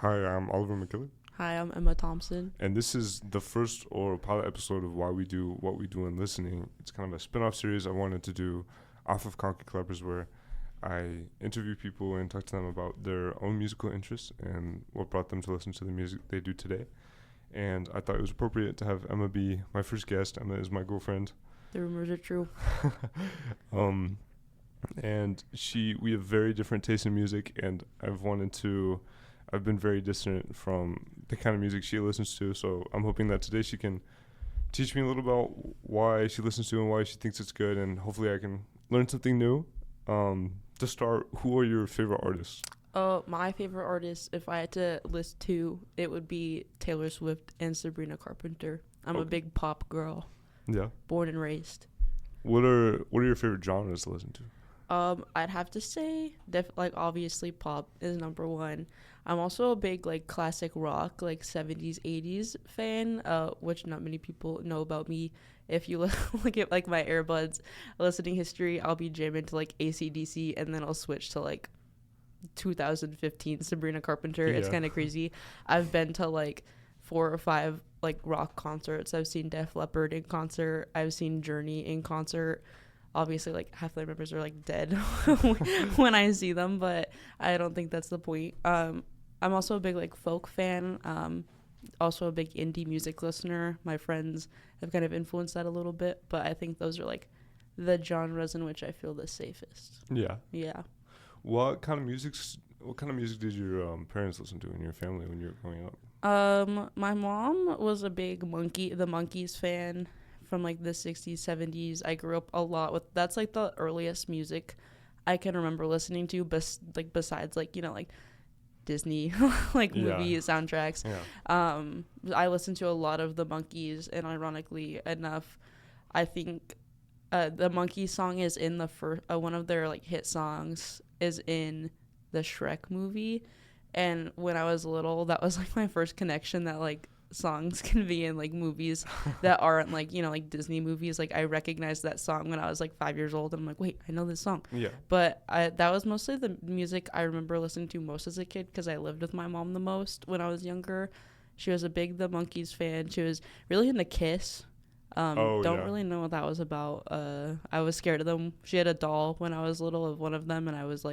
Hi, I'm Oliver McKillop, Hi, I'm Emma Thompson. and this is the first or pilot episode of Why We Do What We Do in Listening. It's kind of a spin-off series I wanted to do off of Conky Clubbers, where I interview people and talk to them about their own musical interests and what brought them to listen to the music they do today. And I thought it was appropriate to have Emma be my first guest. Emma is my girlfriend. The rumors are true. And we have very different tastes in music, and I've been very distant from the kind of music she listens to, so I'm hoping that today she can teach me a little about why she listens to and why she thinks it's good, and hopefully I can learn something new. To start, who are your favorite artists? My favorite artists, if I had to list two, it would be Taylor Swift and Sabrina Carpenter. I'm a big pop girl. Yeah. Born and raised. What are your favorite genres to listen to? I'd have to say, obviously pop is number one. I'm also a big, classic rock, 70s, 80s fan, which not many people know about me. If you look at, my earbuds listening history, I'll be jamming to, AC/DC, and then I'll switch to, 2015 Sabrina Carpenter. Yeah. It's kind of crazy. I've been to, 4 or 5, rock concerts. I've seen Def Leppard in concert. I've seen Journey in concert. Obviously, half their members are dead when I see them, but I don't think that's the point. I'm also a big folk fan. Also a big indie music listener. My friends have kind of influenced that a little bit, but I think those are the genres in which I feel the safest. Yeah. Yeah. What kind of music did your parents listen to in your family when you were growing up? My mom was a big the Monkees fan from the 60s, 70s. I grew up a lot with that's the earliest music I can remember listening to, besides Disney movie soundtracks. Yeah. I listened to a lot of the Monkees, and ironically enough, I think the Monkees song is in the first one of their hit songs is in the Shrek movie. And when I was little, that was my first connection that songs can be in movies that aren't Disney movies. I recognized that song when I was 5 years old, and I'm wait, I know this song. Yeah. But that was mostly the music I remember listening to most as a kid, because I lived with my mom the most when I was younger. She was a big The Monkees fan. She was really into Kiss. Don't really know what that was about. I was scared of them. She had a doll when I was little of one of them, and I was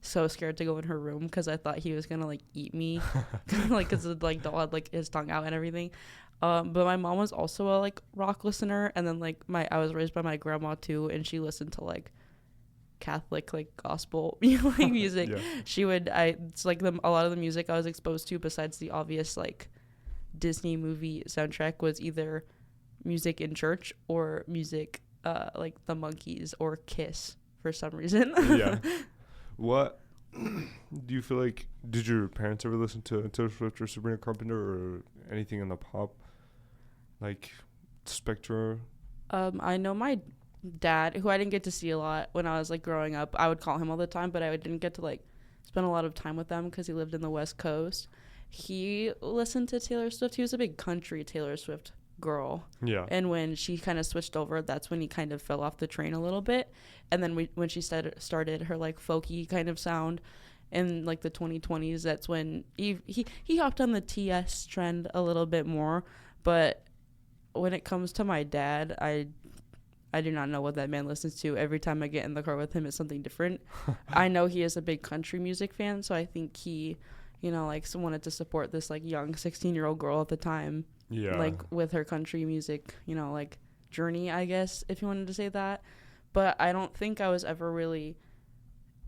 so scared to go in her room because I thought he was gonna eat me, because the doll had his tongue out and everything. But my mom was also a rock listener, and then I was raised by my grandma too, and she listened to Catholic gospel music. Yeah. She would a lot of the music I was exposed to, besides the obvious Disney movie soundtrack, was either music in church or music the Monkees or Kiss for some reason. Yeah. What do you feel did your parents ever listen to Taylor Swift or Sabrina Carpenter or anything in the pop spectrum? I know my dad, who I didn't get to see a lot when I was growing up. I would call him all the time, but I didn't get to spend a lot of time with them because he lived in the West Coast. He listened to Taylor Swift. He was a big country Taylor Swift girl. Yeah. And when she kind of switched over, that's when he kind of fell off the train a little bit. And then when she started her folky kind of sound in the 2020s, that's when he hopped on the TS trend a little bit more. But when it comes to my dad, I do not know what that man listens to. Every time I get in the car with him, it's something different. I know he is a big country music fan, so I think he wanted to support this young 16-year-old girl at the time. Yeah. With her country music, journey, I guess, if you wanted to say that. But I don't think I was ever really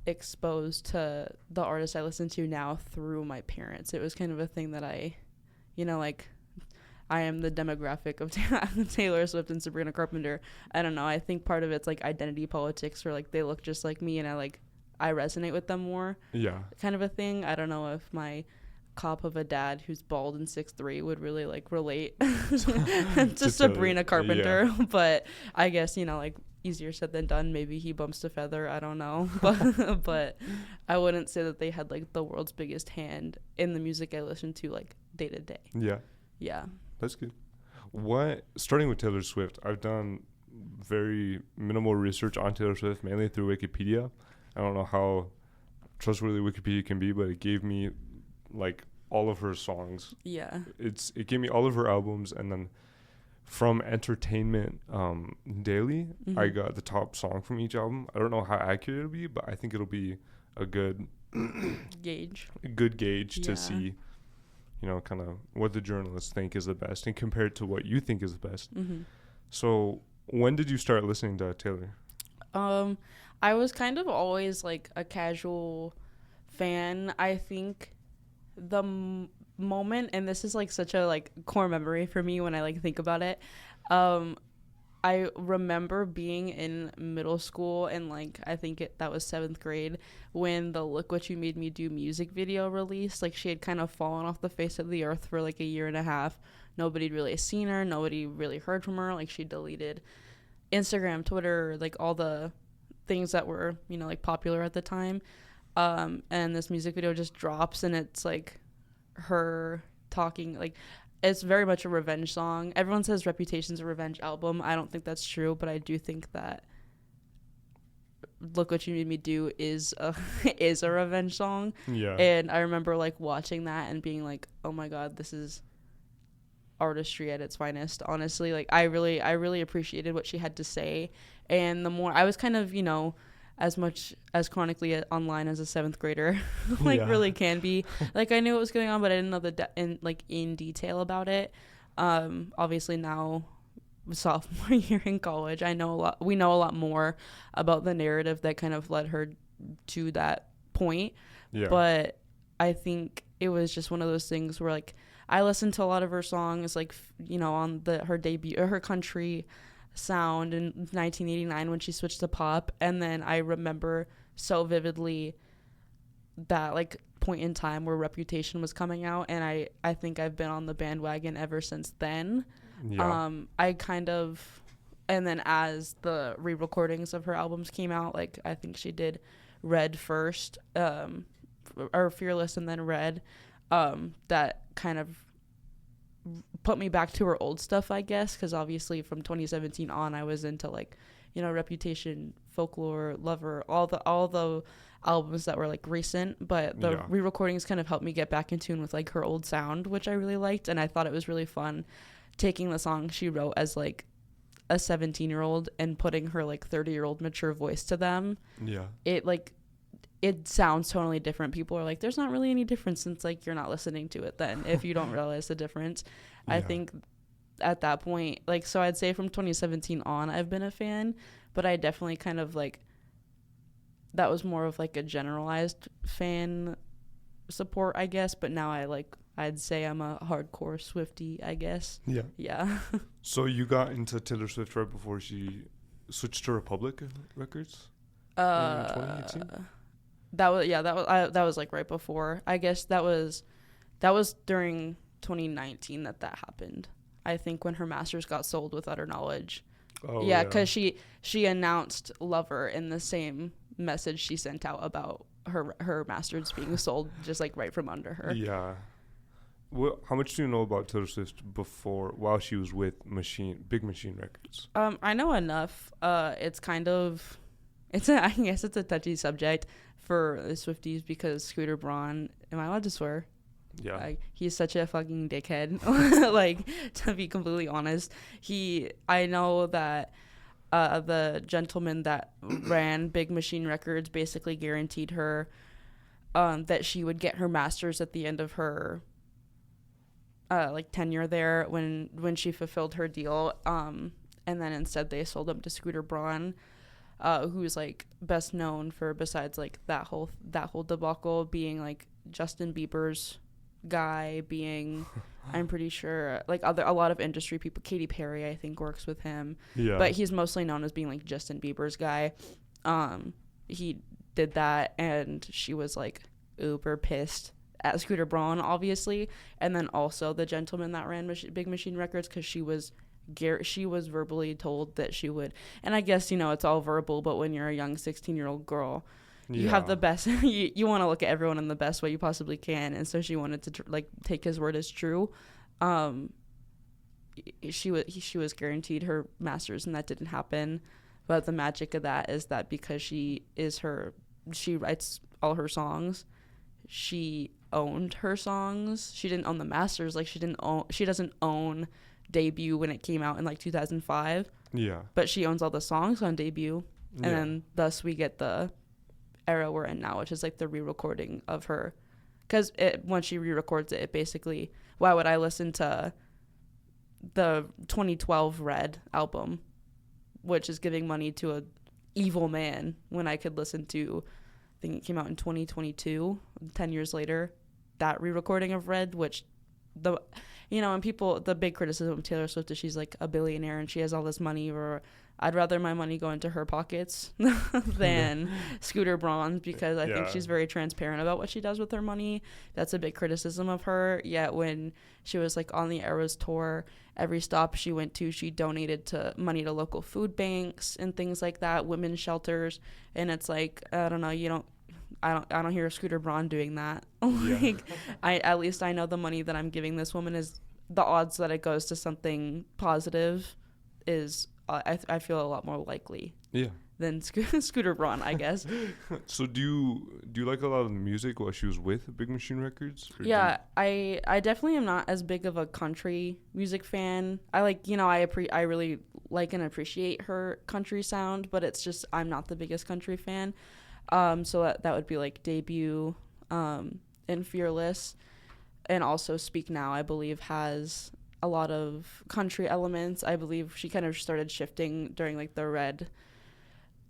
exposed to the artists I listen to now through my parents. It was kind of a thing that I am the demographic of Taylor Swift and Sabrina Carpenter. I don't know. I think part of it's identity politics, or they look just like me, and I resonate with them more. Yeah. Kind of a thing. I don't know if my cop of a dad who's bald and 6'3" would really relate to Sabrina Carpenter. Yeah. But I guess easier said than done. Maybe he bumps a feather, I don't know. But I wouldn't say that they had the world's biggest hand in the music I listen to day to day. Yeah, that's good. Starting with Taylor Swift, I've done very minimal research on Taylor Swift, mainly through Wikipedia. I don't know how trustworthy Wikipedia can be, but it gave me all of her songs. Yeah. It gave me all of her albums, and then from Entertainment Daily, I got the top song from each album. I don't know how accurate it'll be, but I think it'll be a good gauge to see, kind of what the journalists think is the best and compared to what you think is the best. So when did you start listening to Taylor? I was kind of always like a casual fan. I think the moment, and this is like such a like core memory for me when I like think about it, I remember being in middle school, and like I think that was 7th grade when the Look What You Made Me Do music video released. Like she had kind of fallen off the face of the earth for like a year and a half. Nobody'd really seen her, nobody really heard from her. Like she deleted Instagram, Twitter, like all the things that were, like popular at the time. And this music video just drops, and it's like her talking, like it's very much a revenge song. Everyone says Reputation's a revenge album. I don't think that's true, but I do think that Look What You Made Me Do is a revenge song. Yeah. And I remember like watching that and being like, oh my god, this is artistry at its finest. Honestly, like I really appreciated what she had to say. And the more I was kind of, as much as chronically online as a 7th grader really can be, like I knew what was going on, but I didn't know in detail about it. Obviously now sophomore year in college, we know a lot more about the narrative that kind of led her to that point. But I think it was just one of those things where like I listened to a lot of her songs, like on her debut or her country sound in 1989 when she switched to pop, and then I remember so vividly that like point in time where Reputation was coming out, and I think I've been on the bandwagon ever since then. I kind of, and then as the re-recordings of her albums came out, like I think she did Red first, or Fearless and then Red, that kind of put me back to her old stuff, I guess, because obviously from 2017 on I was into like Reputation, Folklore, Lover, all the albums that were like recent, but the re-recordings kind of helped me get back in tune with like her old sound, which I really liked. And I thought it was really fun taking the song she wrote as like a 17-year-old and putting her like 30-year-old mature voice to them. It sounds totally different. People are like, there's not really any difference, since like you're not listening to it then if you don't realize the difference. I think at that point, like, so I'd say from 2017 on I've been a fan, but I definitely kind of like, that was more of like a generalized fan support, I guess, but now I'd say I'm a hardcore Swiftie, I guess. Yeah. So you got into Taylor Swift right before she switched to Republic Records in 2018? That was like right before. I guess that was during 2019 that happened. I think when her masters got sold with Utter Knowledge. Oh yeah, because she announced Lover in the same message she sent out about her masters being sold, just like right from under her. Yeah. Well, how much do you know about Taylor Swift while she was with Big Machine Records? I know enough. I guess it's a touchy subject for the Swifties because Scooter Braun, am I allowed to swear? Yeah. Like, he's such a fucking dickhead. Like, to be completely honest, I know that the gentleman that ran Big Machine Records basically guaranteed her that she would get her masters at the end of her tenure there when she fulfilled her deal. And then instead they sold them to Scooter Braun, who's like best known for, besides like that whole debacle, being like Justin Bieber's guy, being I'm pretty sure like a lot of industry people. Katy Perry I think works with him, but he's mostly known as being like Justin Bieber's guy. He did that, and she was like uber pissed at Scooter Braun, obviously, and then also the gentleman that ran Big Machine Records, because she was verbally told that she would, and I guess it's all verbal, but when you're a young 16-year-old girl, you have the best you want to look at everyone in the best way you possibly can, and so she wanted to take his word as true. She was guaranteed her masters, and that didn't happen. But the magic of that is that because she writes all her songs, she owned her songs. She didn't own the masters. Like she doesn't own Debut when it came out in like 2005. Yeah. But she owns all the songs on Debut, and then thus we get the era we're in now, which is like the re-recording of her. Because once she re-records it, it basically, why would I listen to the 2012 Red album, which is giving money to a evil man, when I could listen to, I think it came out in 2022, 10 years later, that re-recording of Red, which and people, the big criticism of Taylor Swift is she's like a billionaire and she has all this money, or I'd rather my money go into her pockets than Scooter Braun's, because I think she's very transparent about what she does with her money. That's a big criticism of her. Yet when she was like on the Eras tour, every stop she went to, she donated money to local food banks and things like that, women's shelters. And it's like, I don't know, I don't hear Scooter Braun doing that. Like, at least I know the money that I'm giving this woman, is the odds that it goes to something positive is I feel a lot more likely. Yeah. Than Scooter Braun, I guess. So do you like a lot of the music while she was with Big Machine Records? Yeah, I definitely am not as big of a country music fan. I like, I really like and appreciate her country sound, but it's just I'm not the biggest country fan. So that would be like Debut, and Fearless, and also Speak Now, I believe, has a lot of country elements. I believe she kind of started shifting during like the Red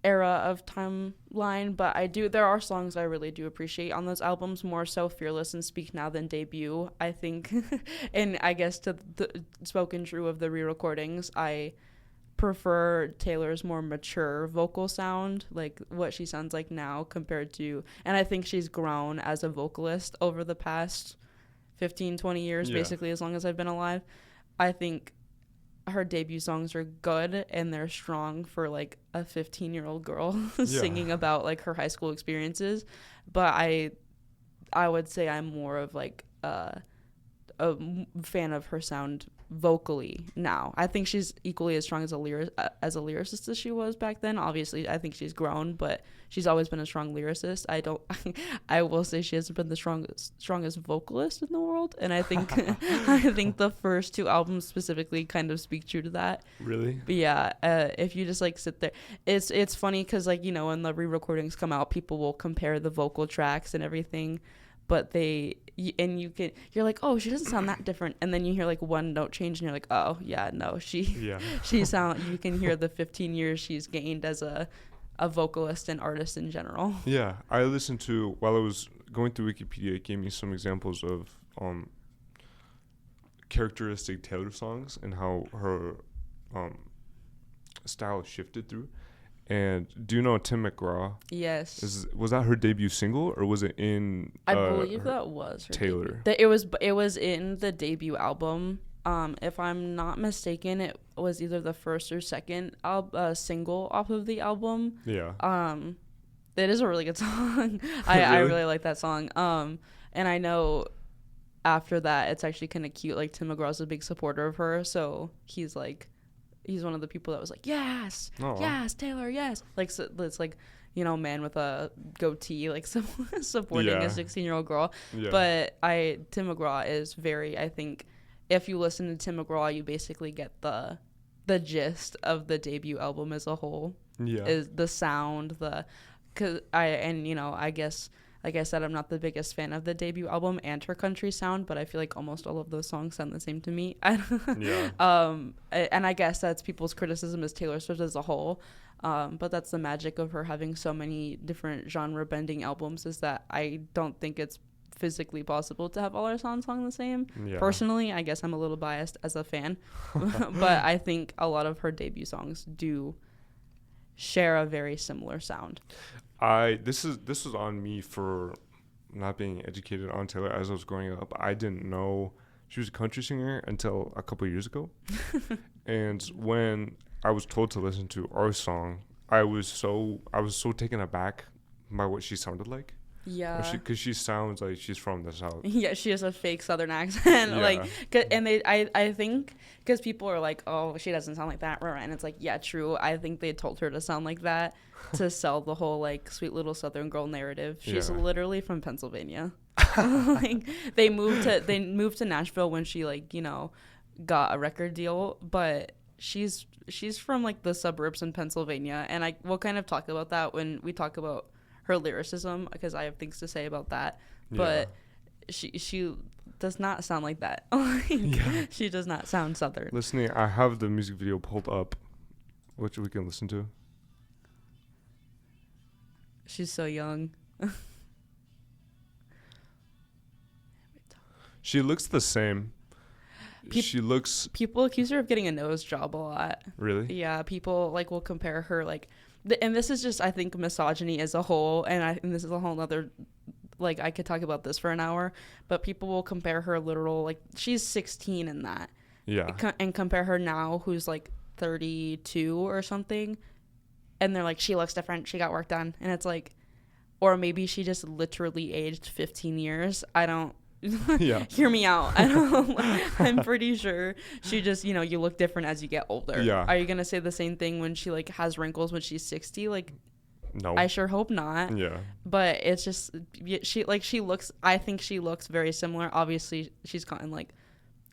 era of timeline, but there are songs I really do appreciate on those albums, more so Fearless and Speak Now than Debut, I think. And I guess to the spoken true of the re-recordings, I prefer Taylor's more mature vocal sound, like what she sounds like now compared to, and I think she's grown as a vocalist over the past 15-20 years, basically as long as I've been alive. I think her debut songs are good and they're strong for like a 15-year-old girl singing about like her high school experiences, but I would say I'm more of like a fan of her sound vocally now. I think she's equally as strong as a lyricist as she was back then. Obviously, I think she's grown, but she's always been a strong lyricist. I will say she hasn't been the strongest vocalist in the world, and I think I think the first two albums specifically kind of speak true to that. Really? But yeah, if you just like sit there, it's funny because like when the re-recordings come out, people will compare the vocal tracks and everything, but you're like, oh, she doesn't sound that different, and then you hear like one note change and you're like, oh yeah, no, she you can hear the 15 years she's gained as a vocalist and artist in general. Yeah, I listened to, while I was going through Wikipedia, it gave me some examples of characteristic Taylor songs and how her style shifted through. And do you know Tim McGraw? Yes. Was that her debut single, or was it in? I believe that was her Taylor. It was in the debut album. If I'm not mistaken, it was either the first or second single off of the album. Yeah. It is a really good song. I really like that song. And I know after that, it's actually kind of cute. Like Tim McGraw's a big supporter of her, so he's one of the people that was like, yes, yes, Taylor, yes. Like, so it's like, man with a goatee, like supporting a 16-year-old girl. Yeah. But Tim McGraw is I think, if you listen to Tim McGraw, you basically get the gist of the debut album as a whole. Yeah. Is the sound, I guess, like I said, I'm not the biggest fan of the debut album and her country sound, but I feel like almost all of those songs sound the same to me. Yeah. And I guess that's people's criticism as Taylor Swift as a whole. But that's the magic of her having so many different genre-bending albums, is that I don't think it's physically possible to have all our songs sound the same. Yeah. Personally, I guess I'm a little biased as a fan, but I think a lot of her debut songs do share a very similar sound. This was on me for not being educated on Taylor as I was growing up. I didn't know she was a country singer until a couple of years ago. And when I was told to listen to our song, I was so taken aback by what she sounded like. Yeah. Because she sounds like she's from the South. Yeah, she has a fake Southern accent. Yeah. Like, and I think, because people are like, oh, she doesn't sound like that, and it's like, yeah, true. I think they told her to sound like that to sell the whole like sweet little Southern girl narrative. She's literally from Pennsylvania. Like, they moved to Nashville when she, like, you know, got a record deal, but she's from like the suburbs in Pennsylvania, and we'll kind of talk about that when we talk about her lyricism, because I have things to say about that. But she does not sound like that. She does not sound Southern. Listening, I have the music video pulled up, which we can listen to. She's so young. She looks the same. People accuse her of getting a nose job a lot. Really? Yeah, people like will compare her like, and this is just, I think, misogyny as a whole, and this is a whole other, like, I could talk about this for an hour, but people will compare her literal, like, she's 16 in that. Yeah. And compare her now, who's like 32 or something, and they're like, she looks different, she got work done, and it's like, or maybe she just literally aged 15 years. I don't. Yeah. Hear me out. I'm pretty sure she just, you know, you look different as you get older. Yeah. Are you gonna say the same thing when she like has wrinkles when she's 60? Like, no. I sure hope not. Yeah. But it's just, she looks, I think she looks very similar. Obviously she's gotten like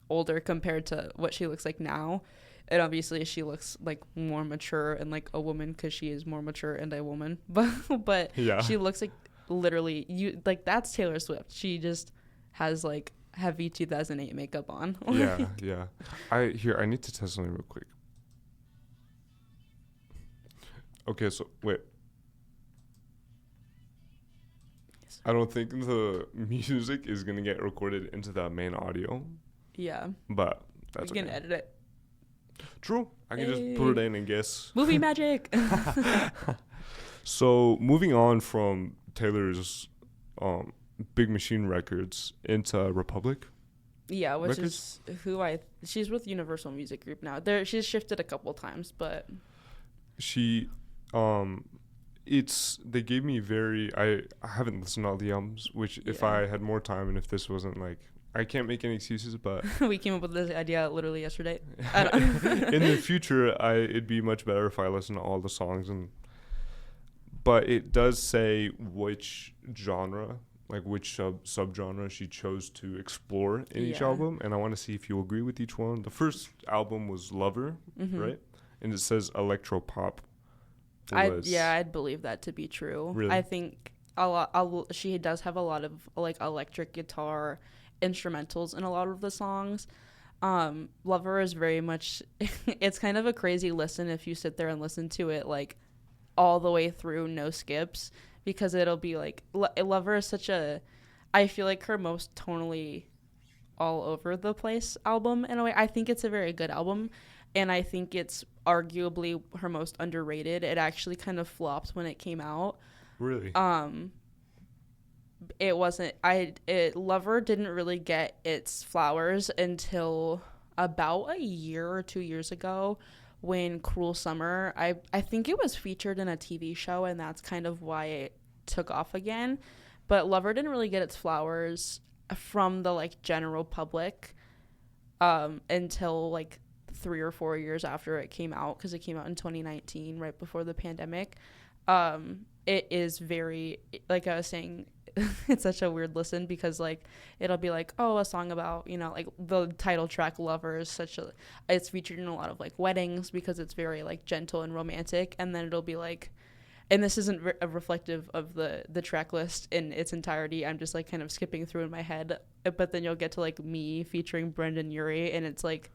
older compared to what she looks like now, and obviously she looks like more mature and like a woman, because she is more mature and a woman. But yeah, she looks like literally that's Taylor Swift. She just has like heavy 2008 makeup on. Yeah. I need to test something real quick. Okay, so wait. I don't think the music is gonna get recorded into the main audio. Yeah. But that's we can edit it. True. I can just put it in and guess. Movie magic. So moving on from Taylor's Big Machine Records into Republic. Yeah, which Records? Is who she's with Universal Music Group now. She's shifted a couple times, but she they gave me I haven't listened to all the albums, which if I had more time and if this wasn't like, I can't make any excuses, but we came up with this idea literally yesterday. In the future, it'd be much better if I listened to all the songs, but it does say which genre, like which subgenre she chose to explore in each album, and I want to see if you agree with each one. The first album was Lover, right? And it says electro pop. I'd believe that to be true. Really? I think she does have a lot of like electric guitar instrumentals in a lot of the songs. Lover is very much it's kind of a crazy listen if you sit there and listen to it like all the way through, no skips, because it'll be like Lover is I feel like her most tonally all over the place album in a way. I think it's a very good album, and I think it's arguably her most underrated. It actually kind of flopped when it came out. Really? It wasn't Lover didn't really get its flowers until about a year or 2 years ago, when Cruel Summer, I think it was featured in a TV show, and that's kind of why it took off again. But Lover didn't really get its flowers from the like general public until like 3 or 4 years after it came out, because it came out in 2019, right before the pandemic. It is very, like I was saying, it's such a weird listen, because like it'll be like, oh, a song about, you know, like the title track Lover is it's featured in a lot of like weddings because it's very like gentle and romantic, and then it'll be like, and this isn't reflective of the track list in its entirety, I'm just like kind of skipping through in my head, but then you'll get to like Me featuring Brendan Urie, and it's like,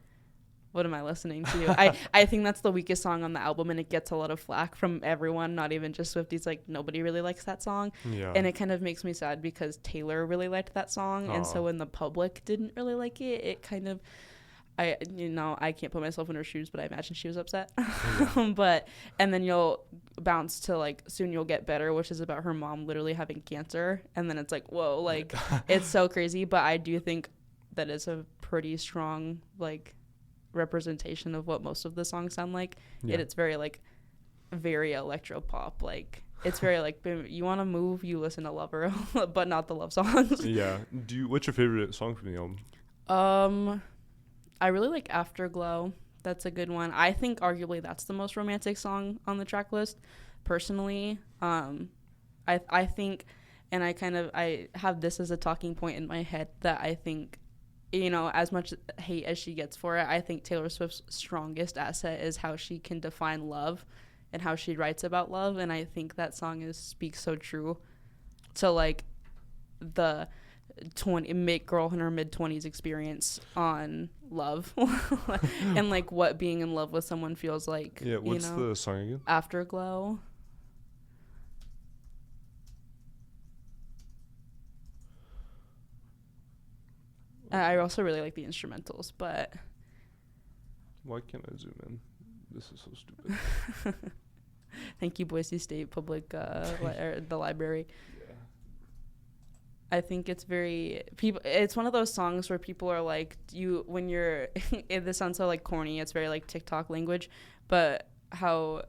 what am I listening to? I think that's the weakest song on the album, and it gets a lot of flack from everyone, not even just Swifties. Like, nobody really likes that song. Yeah. And it kind of makes me sad, because Taylor really liked that song. Aww. And so when the public didn't really like it, it kind of, I can't put myself in her shoes, but I imagine she was upset. Yeah. And then you'll bounce to like Soon You'll Get Better, which is about her mom literally having cancer. And then it's like, whoa, like it's so crazy. But I do think that is a pretty strong, like, representation of what most of the songs sound like. Yeah. It's very like very electro pop. Like it's very like you want to move, you listen to Lover, but not the love songs. Yeah. What's your favorite song from the album? I really like Afterglow. That's a good one. I think arguably that's the most romantic song on the track list, personally. I think, and I have this as a talking point in my head that I think, as much hate as she gets for it, I think Taylor Swift's strongest asset is how she can define love and how she writes about love, and I think that song speaks so true to like the girl in her mid-20s experience on love and like what being in love with someone feels like. Yeah, what's the song again? Afterglow. I also really like the instrumentals, but why can't I zoom in? This is so stupid. Thank you, Boise State Public the library. I think it's it's one of those songs where people are like, when you're, this sounds so like corny, it's very like TikTok language, but how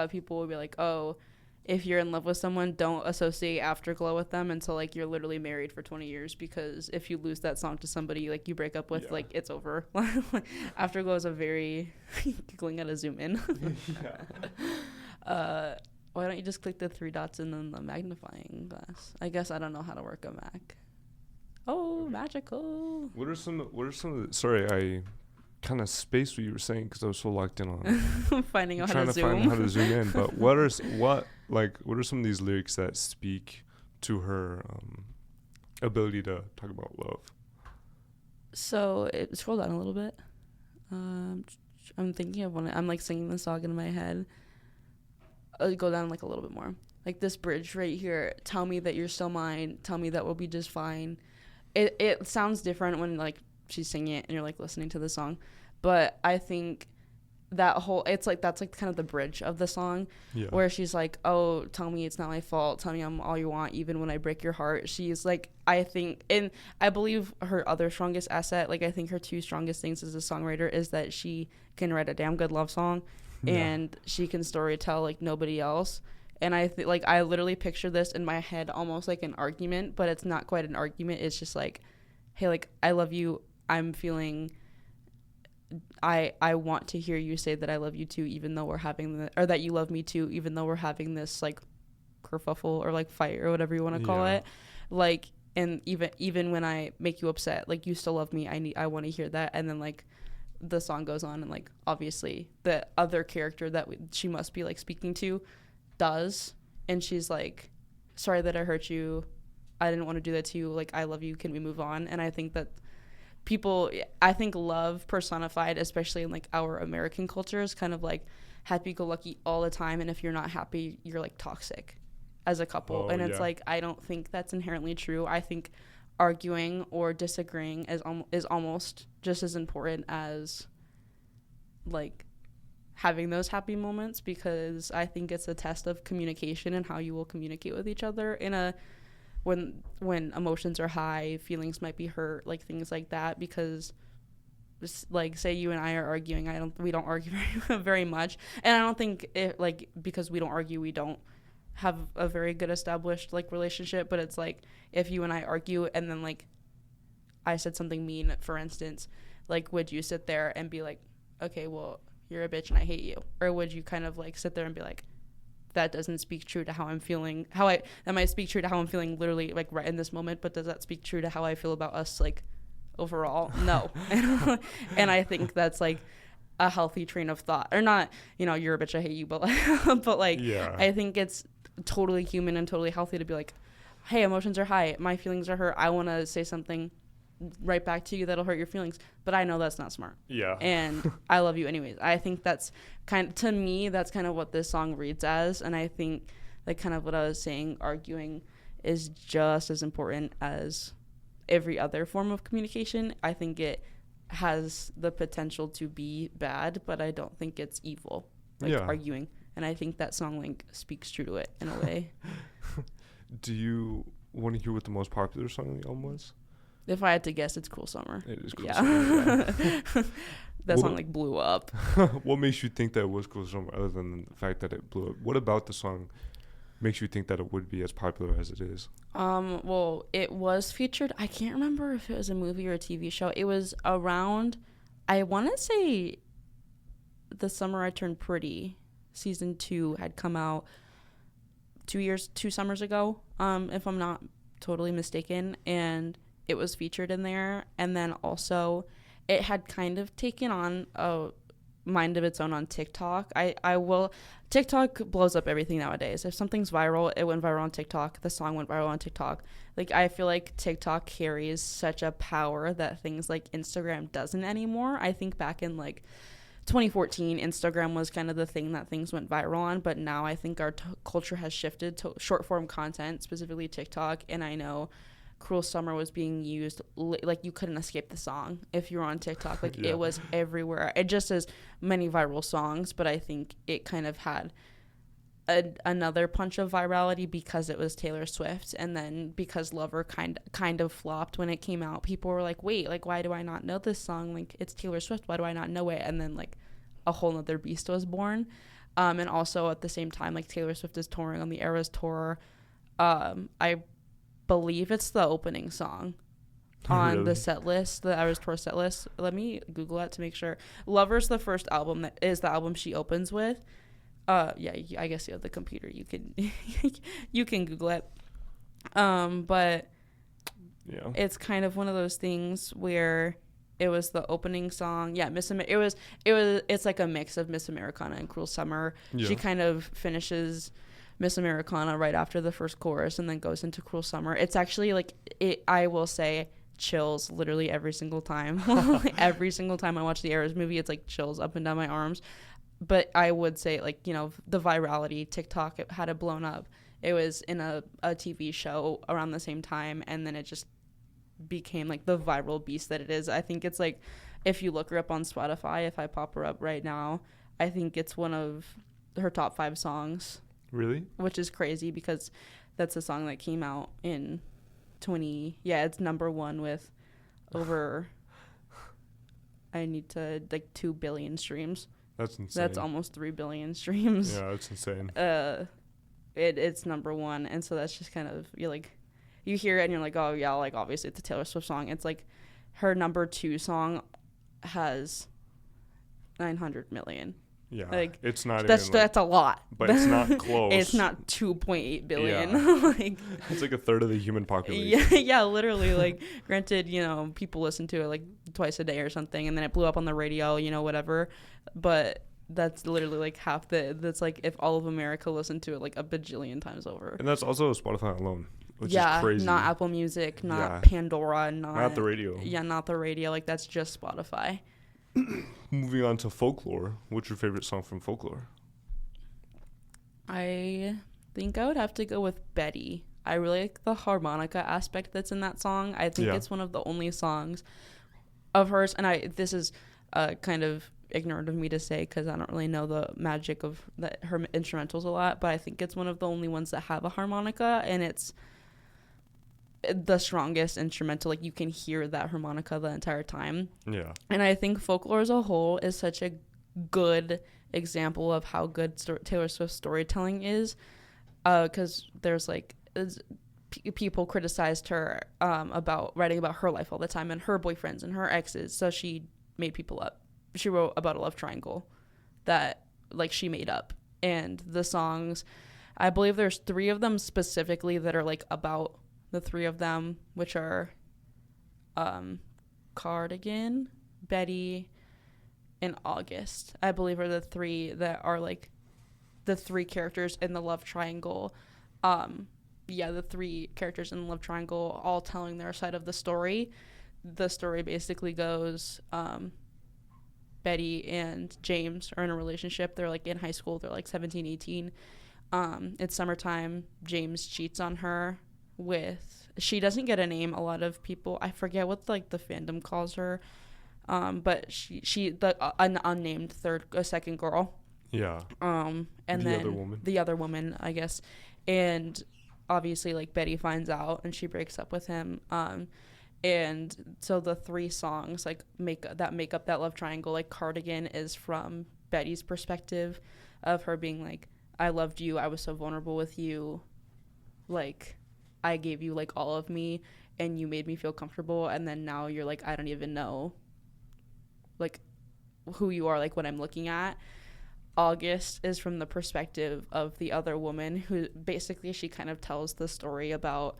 people will be like, oh, if you're in love with someone, don't associate Afterglow with them until like you're literally married for 20 years, because if you lose that song to somebody like you break up with, like it's over. Afterglow is a very, giggling at a zoom in. Why don't you just click the 3 dots and then the magnifying glass? I guess I don't know how to work a Mac. Oh, magical. What are some of the, sorry, I kind of spaced what you were saying because I was so locked in on finding out how to zoom. Trying to find how to zoom in. But what are some of these lyrics that speak to her ability to talk about love? So scroll down a little bit. I'm thinking of one. I'm like singing the song in my head. I'll go down like a little bit more. Like this bridge right here. Tell me that you're still mine. Tell me that we'll be just fine. It sounds different when like she's singing it and you're like listening to the song, but I think that's like kind of the bridge of the song, where she's like, oh, tell me it's not my fault. Tell me I'm all you want, even when I break your heart. She's like, I think, and I believe her other strongest asset, like I think her 2 strongest things as a songwriter is that she can write a damn good love song. And she can storytell like nobody else. And I think like I literally picture this in my head almost like an argument, but it's not quite an argument. It's just like, hey, like I love you. I'm feeling I want to hear you say that I love you too, even though we're having or that you love me too, even though we're having this like kerfuffle or like fight or whatever you want to call it. Like, and even when I make you upset, like you still love me. I want to hear that. And then like the song goes on, and like obviously the other character that she must be like speaking to does, and she's like, sorry that I hurt you, I didn't want to do that to you, like I love you, can we move on? And I think that I think love personified, especially in like our American culture, is kind of like happy-go-lucky all the time, and if you're not happy, you're like toxic as a couple. And it's like, I don't think that's inherently true. I think arguing or disagreeing is almost just as important as like having those happy moments, because I think it's a test of communication and how you will communicate with each other when emotions are high, feelings might be hurt, like things like that. Because like say you and I are arguing, we don't argue very much, and I don't think because we don't argue, we don't have a very good established like relationship. But it's like if you and I argue and then like I said something mean, for instance, like would you sit there and be like, okay, well, you're a bitch and I hate you? Or would you kind of like sit there and be like, that doesn't speak true to how I'm feeling, that might speak true to how I'm feeling literally like right in this moment, but does that speak true to how I feel about us like overall? No. And I think that's like a healthy train of thought, or not, you're a bitch, I hate you, but like I think it's totally human and totally healthy to be like, hey, emotions are high, my feelings are hurt, I want to say something right back to you that'll hurt your feelings, but I know that's not smart. And I love you anyways. I think that's to me, that's kind of what this song reads as. And I think like kind of what I was saying, arguing is just as important as every other form of communication. I think it has the potential to be bad, but I don't think it's evil, arguing. And I think that song like speaks true to it in a way. Do you want to hear what the most popular song on the album was? If I had to guess, it's Cruel Summer. It is Cruel Summer. Yeah. That song like blew up. What makes you think that it was Cruel Summer other than the fact that it blew up? What about the song makes you think that it would be as popular as it is? Well, it was featured. I can't remember if it was a movie or a TV show. It was around, I want to say, The Summer I Turned Pretty. Season 2 had come out 2 summers ago, if I'm not totally mistaken, and it was featured in there. And then also it had kind of taken on a mind of its own on TikTok. TikTok blows up everything nowadays. If something's viral, it went viral on TikTok. The song went viral on TikTok. Like, I feel like TikTok carries such a power that things like Instagram doesn't anymore. I think back in like 2014, Instagram was kind of the thing that things went viral on, but now I think our culture has shifted to short form content, specifically TikTok. And I know Cruel Summer was being used, like, you couldn't escape the song if you were on TikTok. Like, yeah. It was everywhere. It just has many viral songs, but I think it kind of had another punch of virality because it was Taylor Swift. And then because Lover kind of flopped when it came out, people were like, wait, like, why do I not know this song? Like, it's Taylor Swift, why do I not know it? And then like a whole nother beast was born. And also at the same time, like, Taylor Swift is touring on the Eras tour. I believe it's the opening song on the set list, the Eras tour set list. Let me Google that to make sure. Lover's the first album that is the album she opens with. Yeah, I guess you have the computer. You can you can Google it. But yeah, it's kind of one of those things where it was the opening song. Yeah, it's like a mix of Miss Americana and Cruel Summer. Yeah. She kind of finishes Miss Americana right after the first chorus and then goes into Cruel Summer. It's actually like, I will say, chills literally every single time. Every single time I watch the Eras movie, it's like chills up and down my arms. But I would say, like, you know, the virality, TikTok, it had it blown up. It was in a TV show around the same time, and then it just became like the viral beast that it is. I think it's like, if you look her up on Spotify, if I pop her up right now, I think it's one of her top 5 songs. Really? Which is crazy because that's a song that came out in it's number 1 with over, I need to, like, 2 billion streams. That's insane. That's almost 3 billion streams. Yeah, that's insane. It's number 1, and so that's just kind of, you hear it and you're like, oh yeah, like, obviously it's a Taylor Swift song. It's like her number 2 song has 900 million. Yeah, like, it's not. That's a lot, but it's not close. It's not 2.8 billion. Yeah. Like, it's like a third of the human population. Yeah, literally. Like, granted, people listen to it like twice a day or something, and then it blew up on the radio, whatever. But that's literally like half that's like if all of America listened to it like a bajillion times over. And that's also Spotify alone, which is crazy. Not Apple Music, not Pandora, not the radio. Yeah, not the radio. Like, that's just Spotify. Moving on to Folklore. What's your favorite song from Folklore? I think I would have to go with Betty. I really like the harmonica aspect that's in that song. I think it's one of the only songs of hers, and this is kind of ignorant of me to say because I don't really know the magic of her instrumentals a lot, but I think it's one of the only ones that have a harmonica, and it's the strongest instrumental. Like, you can hear that harmonica the entire time. Yeah. And I think Folklore as a whole is such a good example of how good Taylor Swift's storytelling is, because there's like people criticized her about writing about her life all the time and her boyfriends and her exes, so she made people up. She wrote about a love triangle that, like, she made up, and the songs, I believe there's 3 of them specifically that are like about the 3 of them, which are Cardigan, Betty, and August, I believe, are the 3 that are like the 3 characters in the love triangle. The 3 characters in the love triangle all telling their side of the story. The story basically goes, Betty and James are in a relationship. They're like in high school. They're like 17, 18. It's summertime. James cheats on her she doesn't get a name. A lot of people, I forget what like the fandom calls her, but an unnamed second girl. Yeah. And the other woman, I guess, and obviously like Betty finds out and she breaks up with him. And so the 3 songs like make up that love triangle. Like Cardigan is from Betty's perspective of her being like, I loved you, I was so vulnerable with you, like I gave you like all of me and you made me feel comfortable, and then now you're like, I don't even know like who you are, like what I'm looking at. August is from the perspective of the other woman, who basically she kind of tells the story about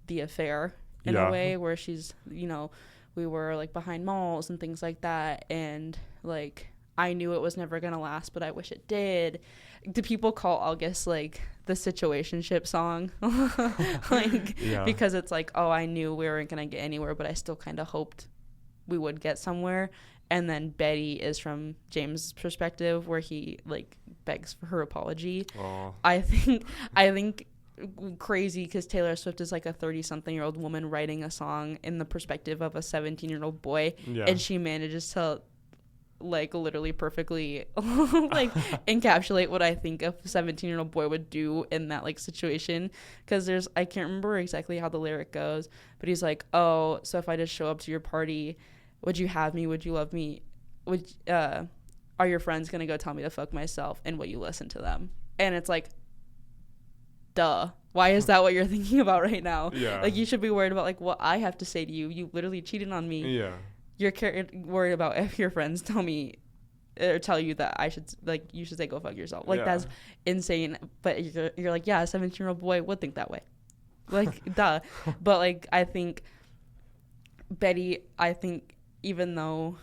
the affair in a way, where she's, you know, we were like behind malls and things like that, and like I knew it was never gonna last, but I wish it did. Do people call August like the situationship song? Like, because it's like, oh, I knew we weren't gonna get anywhere, but I still kind of hoped we would get somewhere. And then Betty is from James' perspective, where he like begs for her apology. Aww. I think crazy, because Taylor Swift is like a 30-something-year-old woman writing a song in the perspective of a 17-year-old boy, and she manages to like literally perfectly like encapsulate what I think a 17-year-old boy would do in that like situation. Because I can't remember exactly how the lyric goes, but he's like, oh, so if I just show up to your party, would you have me? Would you love me? Are your friends gonna go tell me to fuck myself, and will you listen to them? And it's like, duh. Why is that what you're thinking about right now? Yeah. Like, you should be worried about like what I have to say to you. You literally cheated on me. Yeah. You're worried about if your friends tell me or tell you that I should, like, you should say go fuck yourself. Like, that's insane. But you're like, yeah, a 17-year-old boy would think that way. Like, duh. But like, I think Betty, even though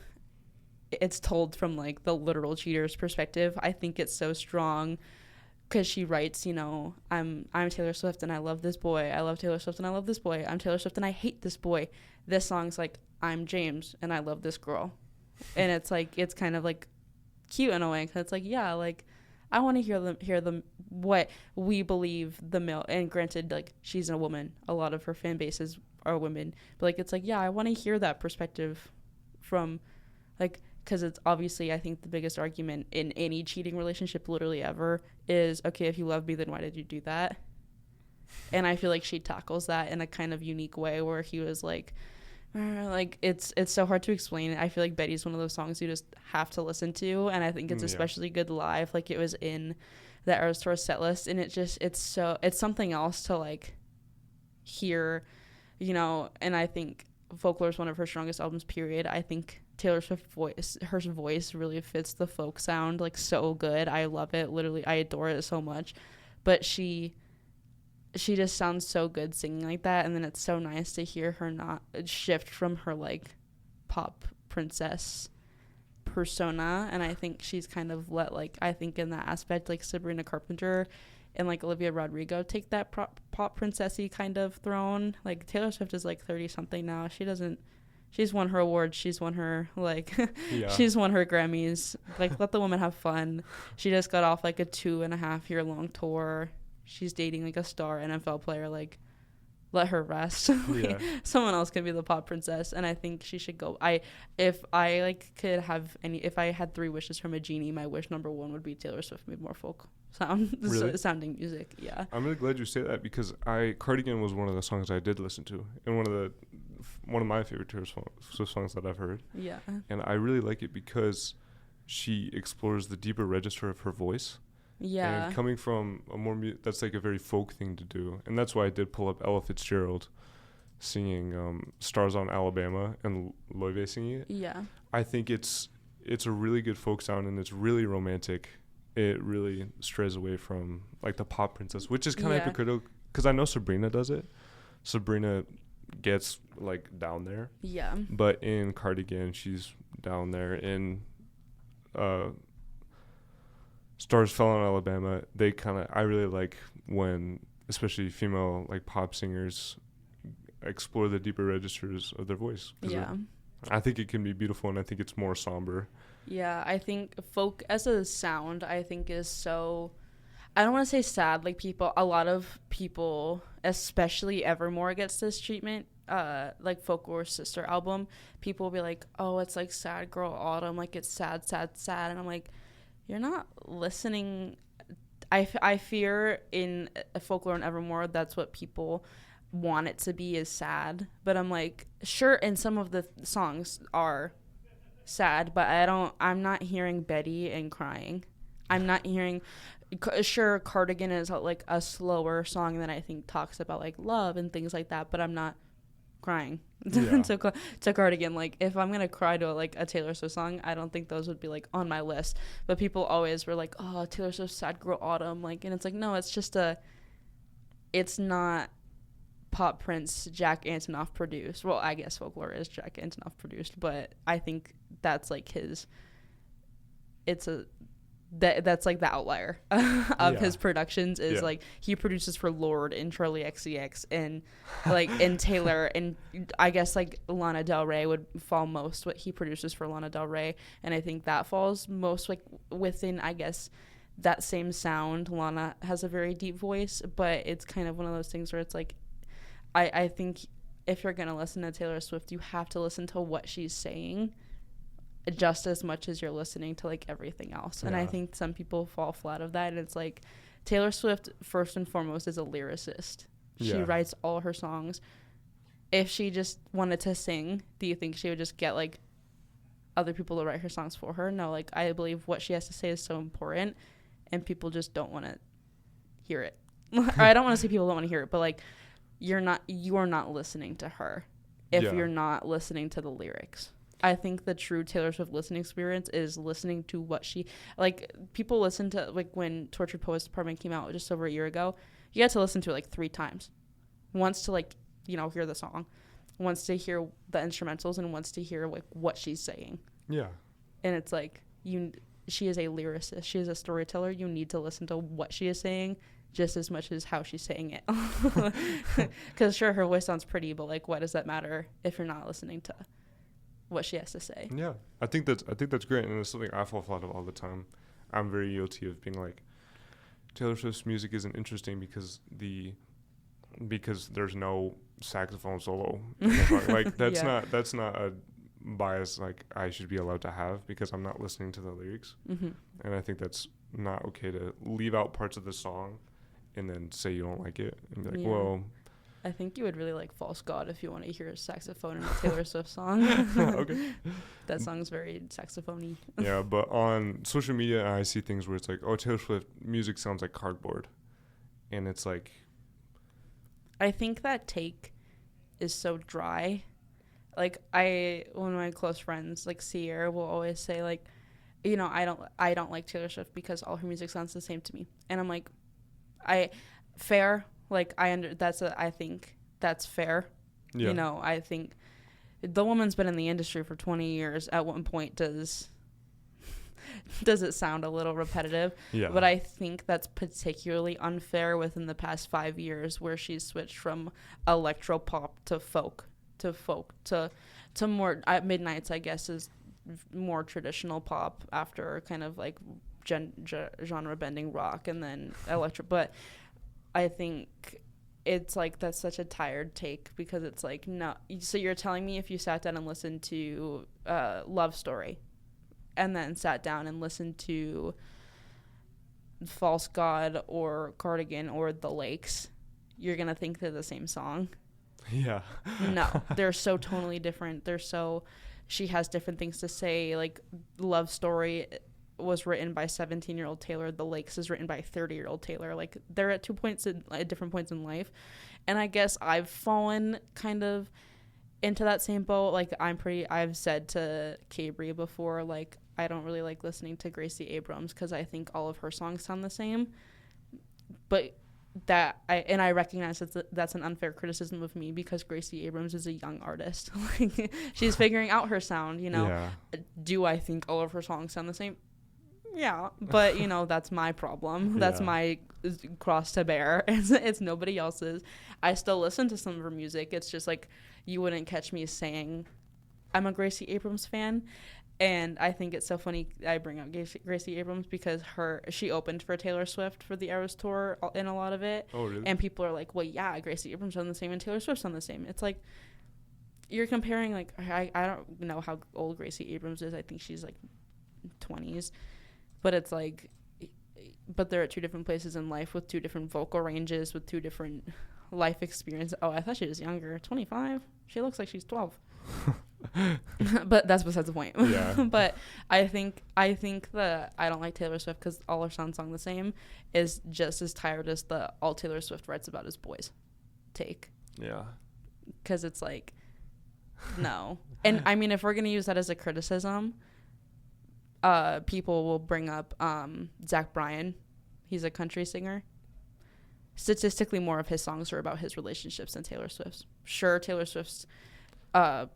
it's told from like the literal cheater's perspective, I think it's so strong, because she writes, you know, I'm Taylor Swift and I love this boy. I love Taylor Swift and I love this boy. I'm Taylor Swift and I hate this boy. This song's like, I'm James and I love this girl. And it's like, it's kind of like cute in a way, because it's like, yeah, like I want to hear them what we believe the male, and granted, like, she's a woman, a lot of her fan bases are women, but like, it's like, yeah, I want to hear that perspective from, like, because it's obviously, I think the biggest argument in any cheating relationship literally ever is, okay, if you love me, then why did you do that? And I feel like she tackles that in a kind of unique way, where he was like it's so hard to explain. I feel like Betty's one of those songs you just have to listen to, and I think it's especially good live. Like, it was in the Eras Tour set list, and it's something else to like hear, you know. And I think Folklore is one of her strongest albums, period. I think Taylor Swift's her voice really fits the folk sound like so good. I love it. Literally, I adore it so much. But she just sounds so good singing like that, and then it's so nice to hear her not shift from her like pop princess persona. And I think she's kind of let, like, I think in that aspect, like Sabrina Carpenter and like Olivia Rodrigo take that pop princessy kind of throne. Like, Taylor Swift is like 30 something now. She's won her awards. She's won her like she's won her Grammys. Like, let the woman have fun. She just got off like a 2.5 year long tour. She's dating like a star NFL player. Like, let her rest. Someone else can be the pop princess, and I think she should go. If I had 3 wishes from a genie, my wish number 1 would be Taylor Swift made more folk sounding music. Yeah, I'm really glad you say that, because Cardigan was one of the songs I did listen to, and one of my favorite Taylor Swift songs that I've heard. Yeah, and I really like it because she explores the deeper register of her voice. Yeah. And coming from a more that's like a very folk thing to do. And that's why I did pull up Ella Fitzgerald singing Stars on Alabama and Loive singing it. Yeah. I think it's a really good folk sound, and it's really romantic. It really strays away from like the pop princess, which is kind of hypocritical, because I know Sabrina does it. Sabrina gets like down there. Yeah. But in Cardigan, she's down there. In Stars Fell on Alabama, I really like when especially female like pop singers explore the deeper registers of their voice. Yeah. I think it can be beautiful, and I think it's more somber. Yeah, I think folk as a sound, I think is so, I don't want to say sad, like a lot of people, especially Evermore gets this treatment, like Folklore's sister album, people will be like, oh, it's like sad girl autumn, like it's sad, sad, sad, and I'm like, you're not listening. I fear in Folklore and Evermore, that's what people want it to be as sad, but I'm like, sure, and some of the songs are sad, but I'm not hearing Betty and crying. I'm not hearing, sure, Cardigan is like a slower song that I think talks about like love and things like that, but I'm not crying to Cardigan. Like, if I'm gonna cry to like a Taylor Swift song, I don't think those would be like on my list. But people always were like, oh, Taylor Swift Sad Girl Autumn, like, and it's like, no, it's not Pop Prince Jack Antonoff produced. Well, I guess Folklore is Jack Antonoff produced, but I think that's like that's like the outlier of his productions is like he produces for Lorde and Charlie XCX and like and Taylor, and I guess like Lana Del Rey would fall most what he produces for Lana Del Rey, and I think that falls most like within, I guess, that same sound. Lana has a very deep voice, but it's kind of one of those things where it's like I think if you're gonna listen to Taylor Swift, you have to listen to what she's saying just as much as you're listening to like everything else. And I think some people fall flat of that, and it's like Taylor Swift first and foremost is a lyricist. She writes all her songs. If she just wanted to sing, do you think she would just get like other people to write her songs for her? No, like I believe what she has to say is so important, and people just don't want to hear it. Or I don't want to say people don't want to hear it, but like you are not listening to her if you're not listening to the lyrics. I think the true Taylor Swift listening experience is listening to what she, like, people listen to, like, when Tortured Poets Department came out just over a year ago, you had to listen to it like 3 times. Once to, like, you know, hear the song, once to hear the instrumentals, and once to hear like what she's saying. Yeah. And it's like she is a lyricist, she is a storyteller. You need to listen to what she is saying just as much as how she's saying it. Because sure, her voice sounds pretty, but like, what does that matter if you're not listening to what she has to say? Yeah, I think that's great, and it's something I fall flat of all the time. I'm very guilty of being like, Taylor Swift's music isn't interesting because there's no saxophone solo. Like that's not a bias like I should be allowed to have because I'm not listening to the lyrics. Mm-hmm. And I think that's not okay to leave out parts of the song and then say you don't like it and be like, well, I think you would really like False God if you want to hear a saxophone in a Taylor Swift song. Okay. That song's very saxophone-y. Yeah, but on social media, I see things where it's like, oh, Taylor Swift music sounds like cardboard. And it's like... I think that take is so dry. Like, one of my close friends, like Sierra, will always say, like, you know, I don't like Taylor Swift because all her music sounds the same to me. And I'm like, fair. Like, I think that's fair. Yeah. You know, I think the woman's been in the industry for 20 years. At one point, does it sound a little repetitive? Yeah. But I think that's particularly unfair within the past 5 years, where she's switched from electro pop to folk to more Midnights, I guess, is more traditional pop after kind of like genre bending rock and then electro. But I think it's like that's such a tired take, because it's like, no. So you're telling me if you sat down and listened to Love Story and then sat down and listened to False God or Cardigan or The Lakes, you're going to think they're the same song? Yeah. No, they're so tonally different. She has different things to say. Like, Love Story was written by 17-year-old Taylor. The Lakes is written by 30-year-old Taylor. Like, they're at different points in life. And I guess I've fallen kind of into that same boat. Like, I've said to Cabri before, like, I don't really like listening to Gracie Abrams because I think all of her songs sound the same. But I recognize that's an unfair criticism of me, because Gracie Abrams is a young artist. Like, she's figuring out her sound, you know. Yeah. Do I think all of her songs sound the same? Yeah, but, you know, that's my problem. That's my cross to bear. It's nobody else's. I still listen to some of her music. It's just like, you wouldn't catch me saying I'm a Gracie Abrams fan. And I think it's so funny I bring up Gracie Abrams because she opened for Taylor Swift for the Eras Tour in a lot of it. Oh, really? And people are like, well, yeah, Gracie Abrams on the same and Taylor Swift's on the same. It's like, you're comparing, like, I don't know how old Gracie Abrams is. I think she's like 20s. But it's like, but they're at 2 different places in life with 2 different vocal ranges, with 2 different life experience. Oh, I thought she was younger. 25. She looks like she's 12. But that's besides the point. Yeah. But I think the I don't like Taylor Swift because all her songs sound the same is just as tired as the all Taylor Swift writes about is boys take. Yeah. Because it's like, no. And I mean, if we're gonna use that as a criticism, people will bring up Zach Bryan. He's a country singer. Statistically, more of his songs are about his relationships than Taylor Swift's. Sure, Taylor Swift's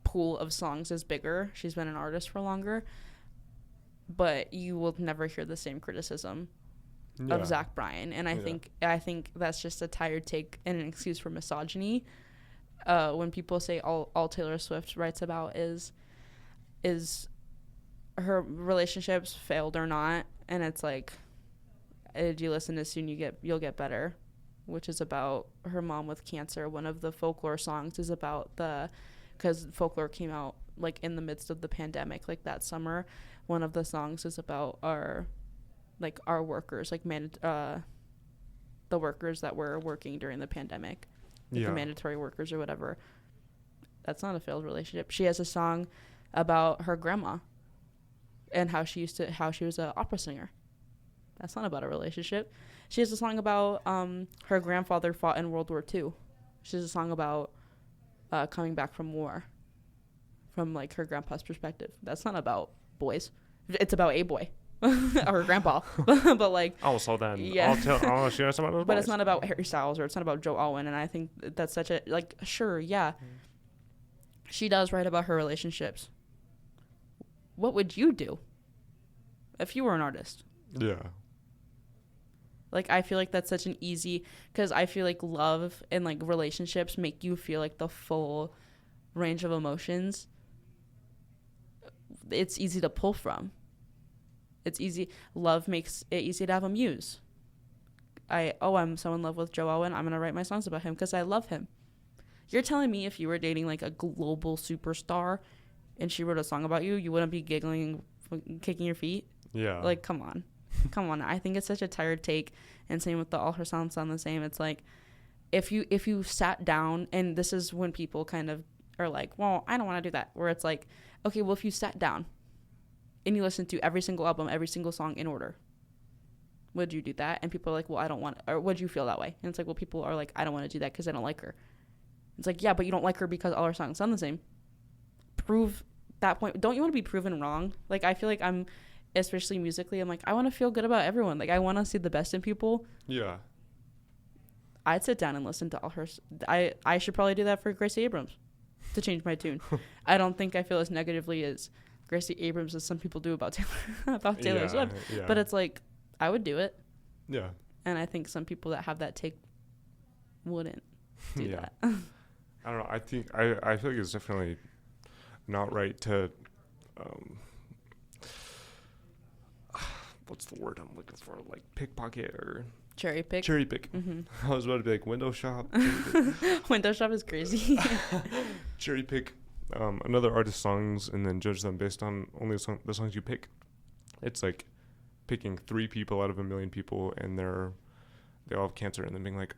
pool of songs is bigger. She's been an artist for longer. But you will never hear the same criticism of Zach Bryan. And I think that's just a tired take and an excuse for misogyny. When people say all Taylor Swift writes about is her relationships failed or not, and it's like, did you listen to Soon You'll Get Better, which is about her mom with cancer. One of the Folklore songs is about because Folklore came out like in the midst of the pandemic, like that summer. One of the songs is about our workers, like the workers that were working during the pandemic, like the mandatory workers or whatever. That's not a failed relationship. She has a song about her grandma and how she was an opera singer. That's not about a relationship. She has a song about her grandfather fought in World War II. She has a song about coming back from war from like her grandpa's perspective. That's not about boys. It's about a boy or her grandpa. But like, also then I'll share some of those but boys. it's not about Harry Styles or it's not about Joe Alwyn. And I think that's such a, like, sure, yeah, she does write about her relationships. What would you do if you were an artist? Yeah. Like, I feel like that's such an easy, because I feel like love and like relationships make you feel like the full range of emotions. It's easy to pull from. It's easy. Love makes it easy to have a muse. I'm so in love with Joe Alwyn. I'm going to write my songs about him because I love him. You're telling me if you were dating like a global superstar and she wrote a song about you, you wouldn't be giggling, kicking your feet? Yeah. Like, come on. Come on. I think it's such a tired take. And same with the all her songs sound the same. It's like, if you sat down, and this is when people kind of are like, well, I don't want to do that. Where it's like, okay, well, if you sat down and you listened to every single album, every single song in order, would you do that? And people are like, well, I don't want, or would you feel that way? And it's like, well, people are like, I don't want to do that because I don't like her. It's like, yeah, but you don't like her because all her songs sound the same. Prove that point. Don't you want to be proven wrong? Like, I feel like I'm, especially musically, I'm like, I want to feel good about everyone. Like, I want to see the best in people. Yeah. I'd sit down and listen to all her. I should probably do that for Gracie Abrams to change my tune. I don't think I feel as negatively as Gracie Abrams as some people do about Taylor Swift. Yeah. But it's like, I would do it. Yeah. And I think some people that have that take wouldn't do that. I don't know. I think I feel like it's definitely not right to what's the word I'm looking for? Like pickpocket or cherry pick. Mm-hmm. I was about to be like window shop. Window shop is crazy. Cherry pick another artist's songs and then judge them based on only the songs you pick. It's like picking 3 people out of a million people and they all have cancer, and then being like,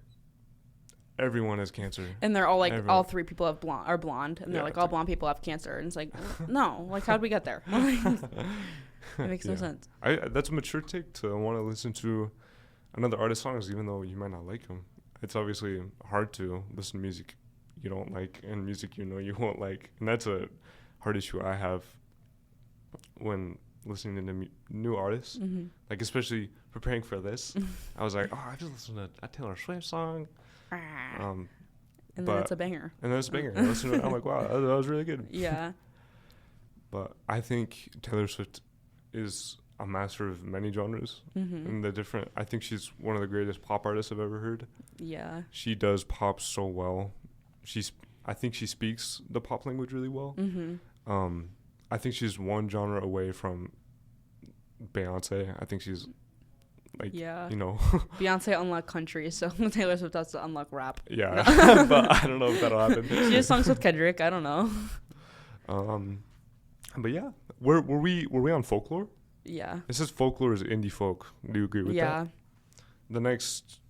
everyone has cancer. And they're all like, all 3 people are blonde, and they're like, all blonde people have cancer, and it's like, no, like, how'd we get there? It makes no sense. That's a mature take to want to listen to another artist's songs, even though you might not like them. It's obviously hard to listen to music you don't like and music you know you won't like, and that's a hard issue I have when listening to new artists. Mm-hmm. Like, especially preparing for this, I was like, I just listened to a Taylor Swift song. And then it's a banger. And then it's a banger. I listened to it, I'm like, wow, that was really good. Yeah. But I think Taylor Swift is a master of many genres. Mm-hmm. And I think she's one of the greatest pop artists I've ever heard. Yeah. She does pop so well. I think she speaks the pop language really well. Mm-hmm. I think she's one genre away from Beyonce. I think she's like, you know. Beyonce unlocked country, so Taylor Swift has to unlock rap. Yeah, but I don't know if that'll happen. She has songs with Kendrick. I don't know. But yeah, were we on Folklore? Yeah. It says Folklore is indie folk. Do you agree with that? Yeah. The next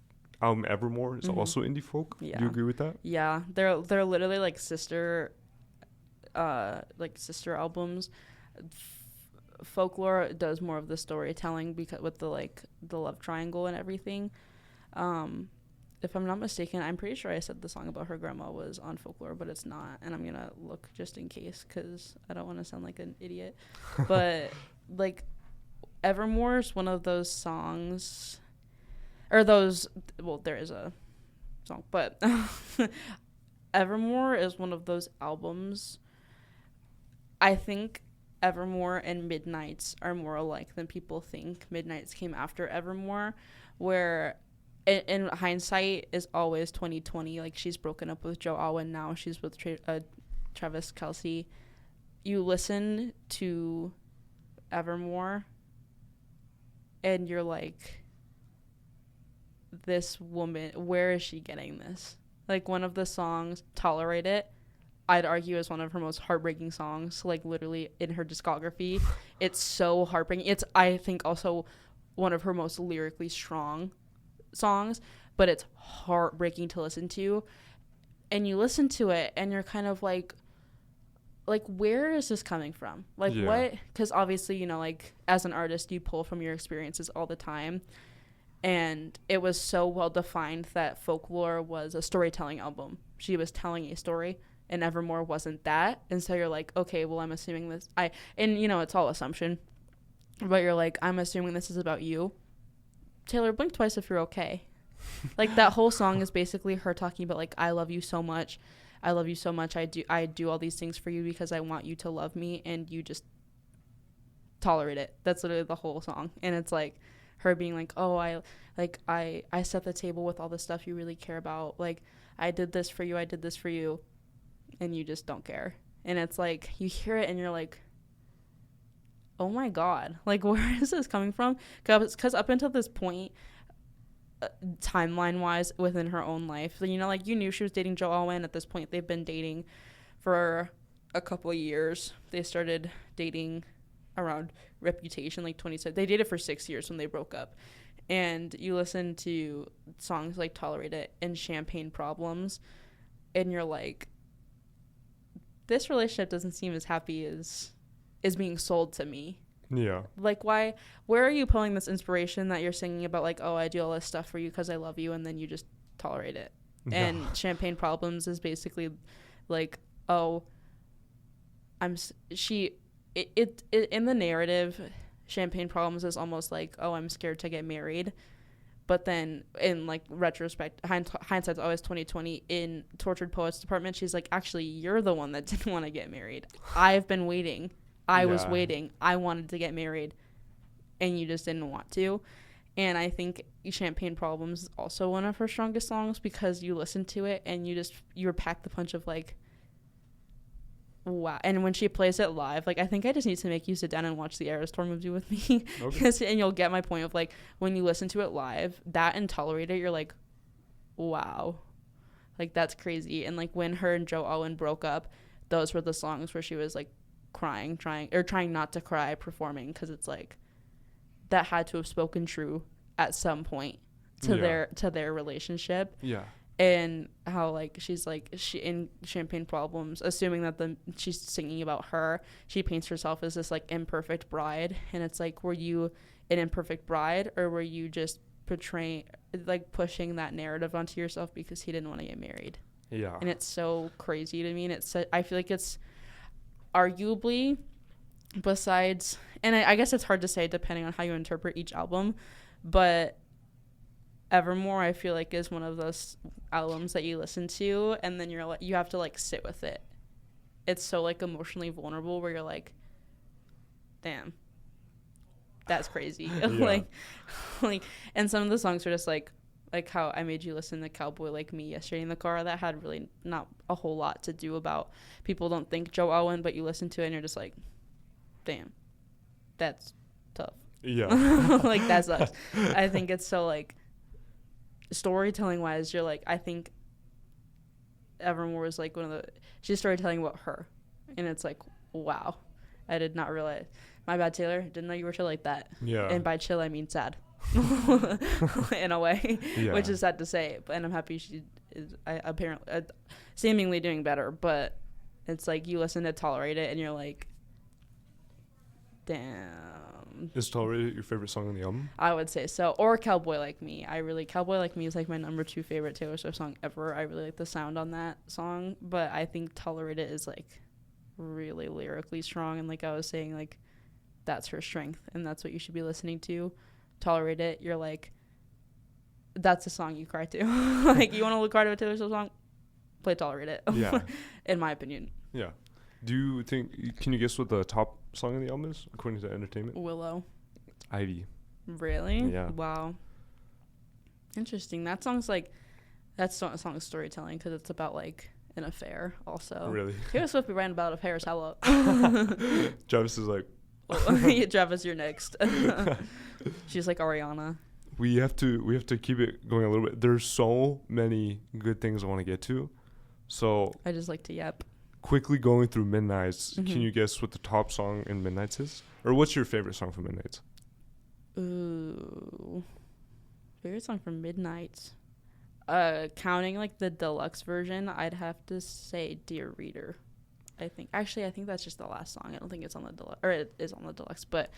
album Evermore is also indie folk. Yeah. Do you agree with that? Yeah, they're literally like sister albums. Folklore does more of the storytelling because with the love triangle and everything. If I'm not mistaken, I'm pretty sure I said the song about her grandma was on Folklore, but it's not, and I'm gonna look just in case because I don't want to sound like an idiot. But like Evermore is one of those songs, or those. Well, there is a song, but Evermore is one of those albums. I think Evermore and Midnights are more alike than people think. Midnights came after Evermore, where in hindsight is always 2020. Like, she's broken up with Joe Alwyn now. She's with Travis Kelce. You listen to Evermore and you're like, this woman, where is she getting this? Like, one of the songs, Tolerate It, I'd argue is one of her most heartbreaking songs, like literally in her discography. It's so heartbreaking. It's, I think, also one of her most lyrically strong songs, but it's heartbreaking to listen to. And you listen to it and you're kind of like where is this coming from? Like, what? Because obviously, you know, like as an artist, you pull from your experiences all the time. And it was so well defined that Folklore was a storytelling album. She was telling a story, and Evermore wasn't that. And so you're like, okay, well, I'm assuming this. And you know, it's all assumption, but you're like, I'm assuming this is about you. Taylor, blink twice if you're okay. Like, that whole song is basically her talking about, like, I love you so much. I love you so much. I do all these things for you because I want you to love me, and you just tolerate it. That's literally the whole song. And it's like her being like, oh, I set the table with all the stuff you really care about. Like, I did this for you. I did this for you. And you just don't care. And it's like, you hear it and you're like, oh my God, like, where is this coming from? Because up until this point, timeline wise, within her own life, you know, like, you knew she was dating Joe Alwyn. At this point, they've been dating for a couple of years. They started dating around Reputation, like 27. They dated for 6 years when they broke up. And you listen to songs like Tolerate It and Champagne Problems, and you're like, this relationship doesn't seem as happy as is being sold to me. Yeah. Like, where are you pulling this inspiration that you're singing about, like, oh, I do all this stuff for you because I love you, and then you just tolerate it? Yeah. And Champagne Problems is basically like, oh, in the narrative, Champagne Problems is almost like, oh, I'm scared to get married. But then in, like, retrospect, hindsight's always 2020. In Tortured Poets Department, she's like, actually, you're the one that didn't want to get married. I've been waiting. I was waiting. I wanted to get married, and you just didn't want to. And I think Champagne Problems is also one of her strongest songs because you listen to it and you're packed the punch of, like, wow. And when she plays it live, like, I think I just need to make you sit down and watch the Eras Tour movie with me. Okay. And you'll get my point of, like, when you listen to it live, that and Tolerate It, you're like, wow. Like, that's crazy. And, like, when her and Joe Alwyn broke up, those were the songs where she was, like, crying, trying not to cry, performing, because it's like, that had to have spoken true at some point to their relationship. Yeah. And how, like, she's like, she in Champagne Problems, assuming that she's singing about her, she paints herself as this, like, imperfect bride. And it's like, were you an imperfect bride, or were you just pushing that narrative onto yourself because he didn't want to get married? Yeah. And it's so crazy to me. And I feel like it's arguably, besides, and I guess it's hard to say depending on how you interpret each album, but Evermore, I feel like, is one of those albums that you listen to and then you're like, you have to, like, sit with it. It's so, like, emotionally vulnerable where you're like, damn, that's crazy. Yeah. like and some of the songs are just like how I made you listen to Cowboy Like Me yesterday in the car. That had really not a whole lot to do about, people don't think Joe Alwyn, but you listen to it and you're just like, damn, that's tough. Yeah. Like, that sucks. I think it's so, like, storytelling wise, you're like, I think Evermore was, like, she's storytelling about her, and it's like, wow, I did not realize. My bad, Taylor, didn't know you were chill like that. Yeah. And by chill I mean sad. in a way, Yeah. which is sad to say. And I'm happy she is apparently seemingly doing better. But it's like you listen to Tolerate It and you're like, damn. Is Tolerate It your favorite song on the album? I would say so. Or Cowboy Like Me. Cowboy Like Me is like my number 2 favorite Taylor Swift song ever. I really like the sound on that song. But I think Tolerate It is like really lyrically strong. And like I was saying, like that's her strength. And that's what you should be listening to. Tolerate It. You're like, that's a song you cry to. Like you want to cry to a Taylor Swift song? Play Tolerate It. Yeah. In my opinion. Yeah. Do you think, can you guess what the top song on the album is, according to Entertainment? Willow. It's Ivy. Really? Yeah. Wow. Interesting. That song's like, that's a song of storytelling because it's about like an affair also. Really? Taylor Swift be writing about affairs. Hello. Travis is like, yeah, Travis, you're next. She's like Ariana. we have to keep it going a little bit. There's so many good things I want to get to. So I just like to yep. quickly going through Midnights, Mhm. can you guess what the top song in Midnights is? Or what's your favorite song from Midnights? Ooh. Favorite song from Midnight. Counting like the deluxe version, I'd have to say Dear Reader. I think that's just the last song. I don't think it's on the deluxe, or it is on the deluxe, but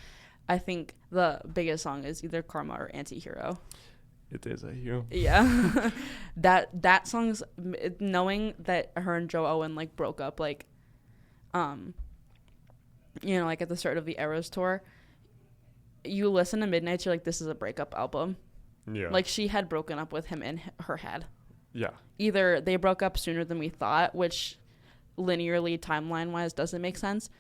I think the biggest song is either Karma or Antihero. It is a hero. Yeah. that song's, knowing that her and Joe Owen like broke up, like you know, like at the start of the Eras tour, you listen to Midnight, you're like, this is a breakup album. Yeah. Like she had broken up with him in her head. Yeah. Either they broke up sooner than we thought, which linearly timeline wise doesn't make sense,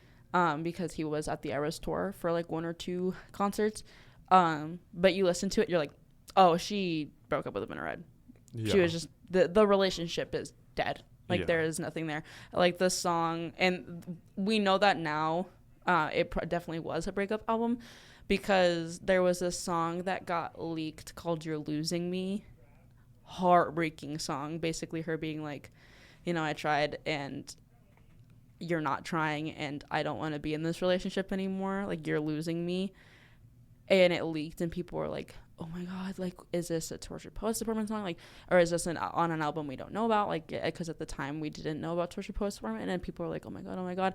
because he was at the Eras tour for like 1 or 2 concerts, but you listen to it, you're like, oh, she broke up with him in her head. Yeah. She was just, the relationship is dead. Like Yeah. there is nothing there. Like the song, and we know that now, it definitely was a breakup album, because there was a song that got leaked called You're Losing Me. Heartbreaking song. Basically her being like, you know, I tried and you're not trying and I don't want to be in this relationship anymore. Like you're losing me. And it leaked and people were like, oh my God, like, is this a Tortured Poets Department song? Like, or is this on an album we don't know about? Like, because at the time we didn't know about Tortured Poets Department, and people were like, oh my God.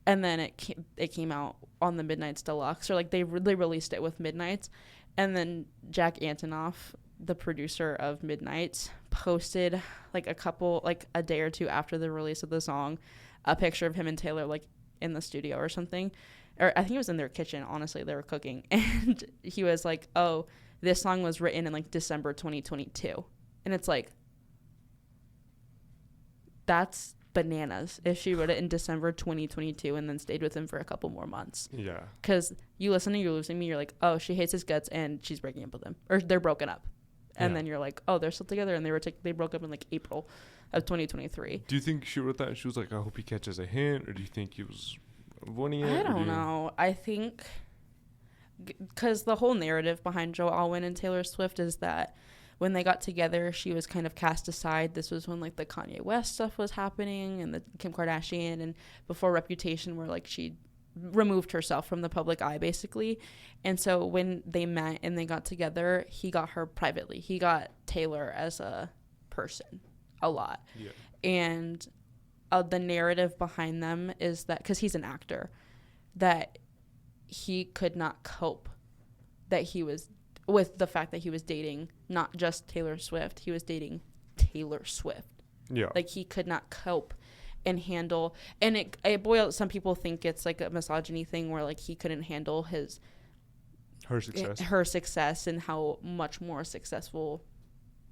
And then it came out on the Midnights Deluxe, or like they released it with Midnights. And then Jack Antonoff, the producer of Midnights, posted like a day or 2 after the release of the song, a picture of him and Taylor like in the studio or something. Or I think it was in their kitchen, honestly, they were cooking. And he was like, oh, this song was written in like December 2022. And it's like, that's bananas if she wrote it in December 2022 and then stayed with him for a couple more months. Yeah. Because you listen to You're Losing Me, you're like, oh, she hates his guts and she's breaking up with him. Or they're broken up. And then you're like, oh, they're still together, and they broke up in like April of 2023. Do you think she wrote that and she was like, I hope he catches a hint, or do you think he was wanting it? I don't know. I think because the whole narrative behind Joe Alwyn and Taylor Swift is that when they got together, she was kind of cast aside. This was when like the Kanye West stuff was happening and the Kim Kardashian, and before Reputation, where like she removed herself from the public eye basically. And so when they met and they got together, he got her privately. He got Taylor as a person a lot. Yeah. And the narrative behind them is that, because he's an actor, that he could not cope that he was with the fact that he was dating not just Taylor Swift, he was dating Taylor Swift. Yeah. Like he could not cope and handle, and it boils, some people think it's like a misogyny thing where like he couldn't handle her success and how much more successful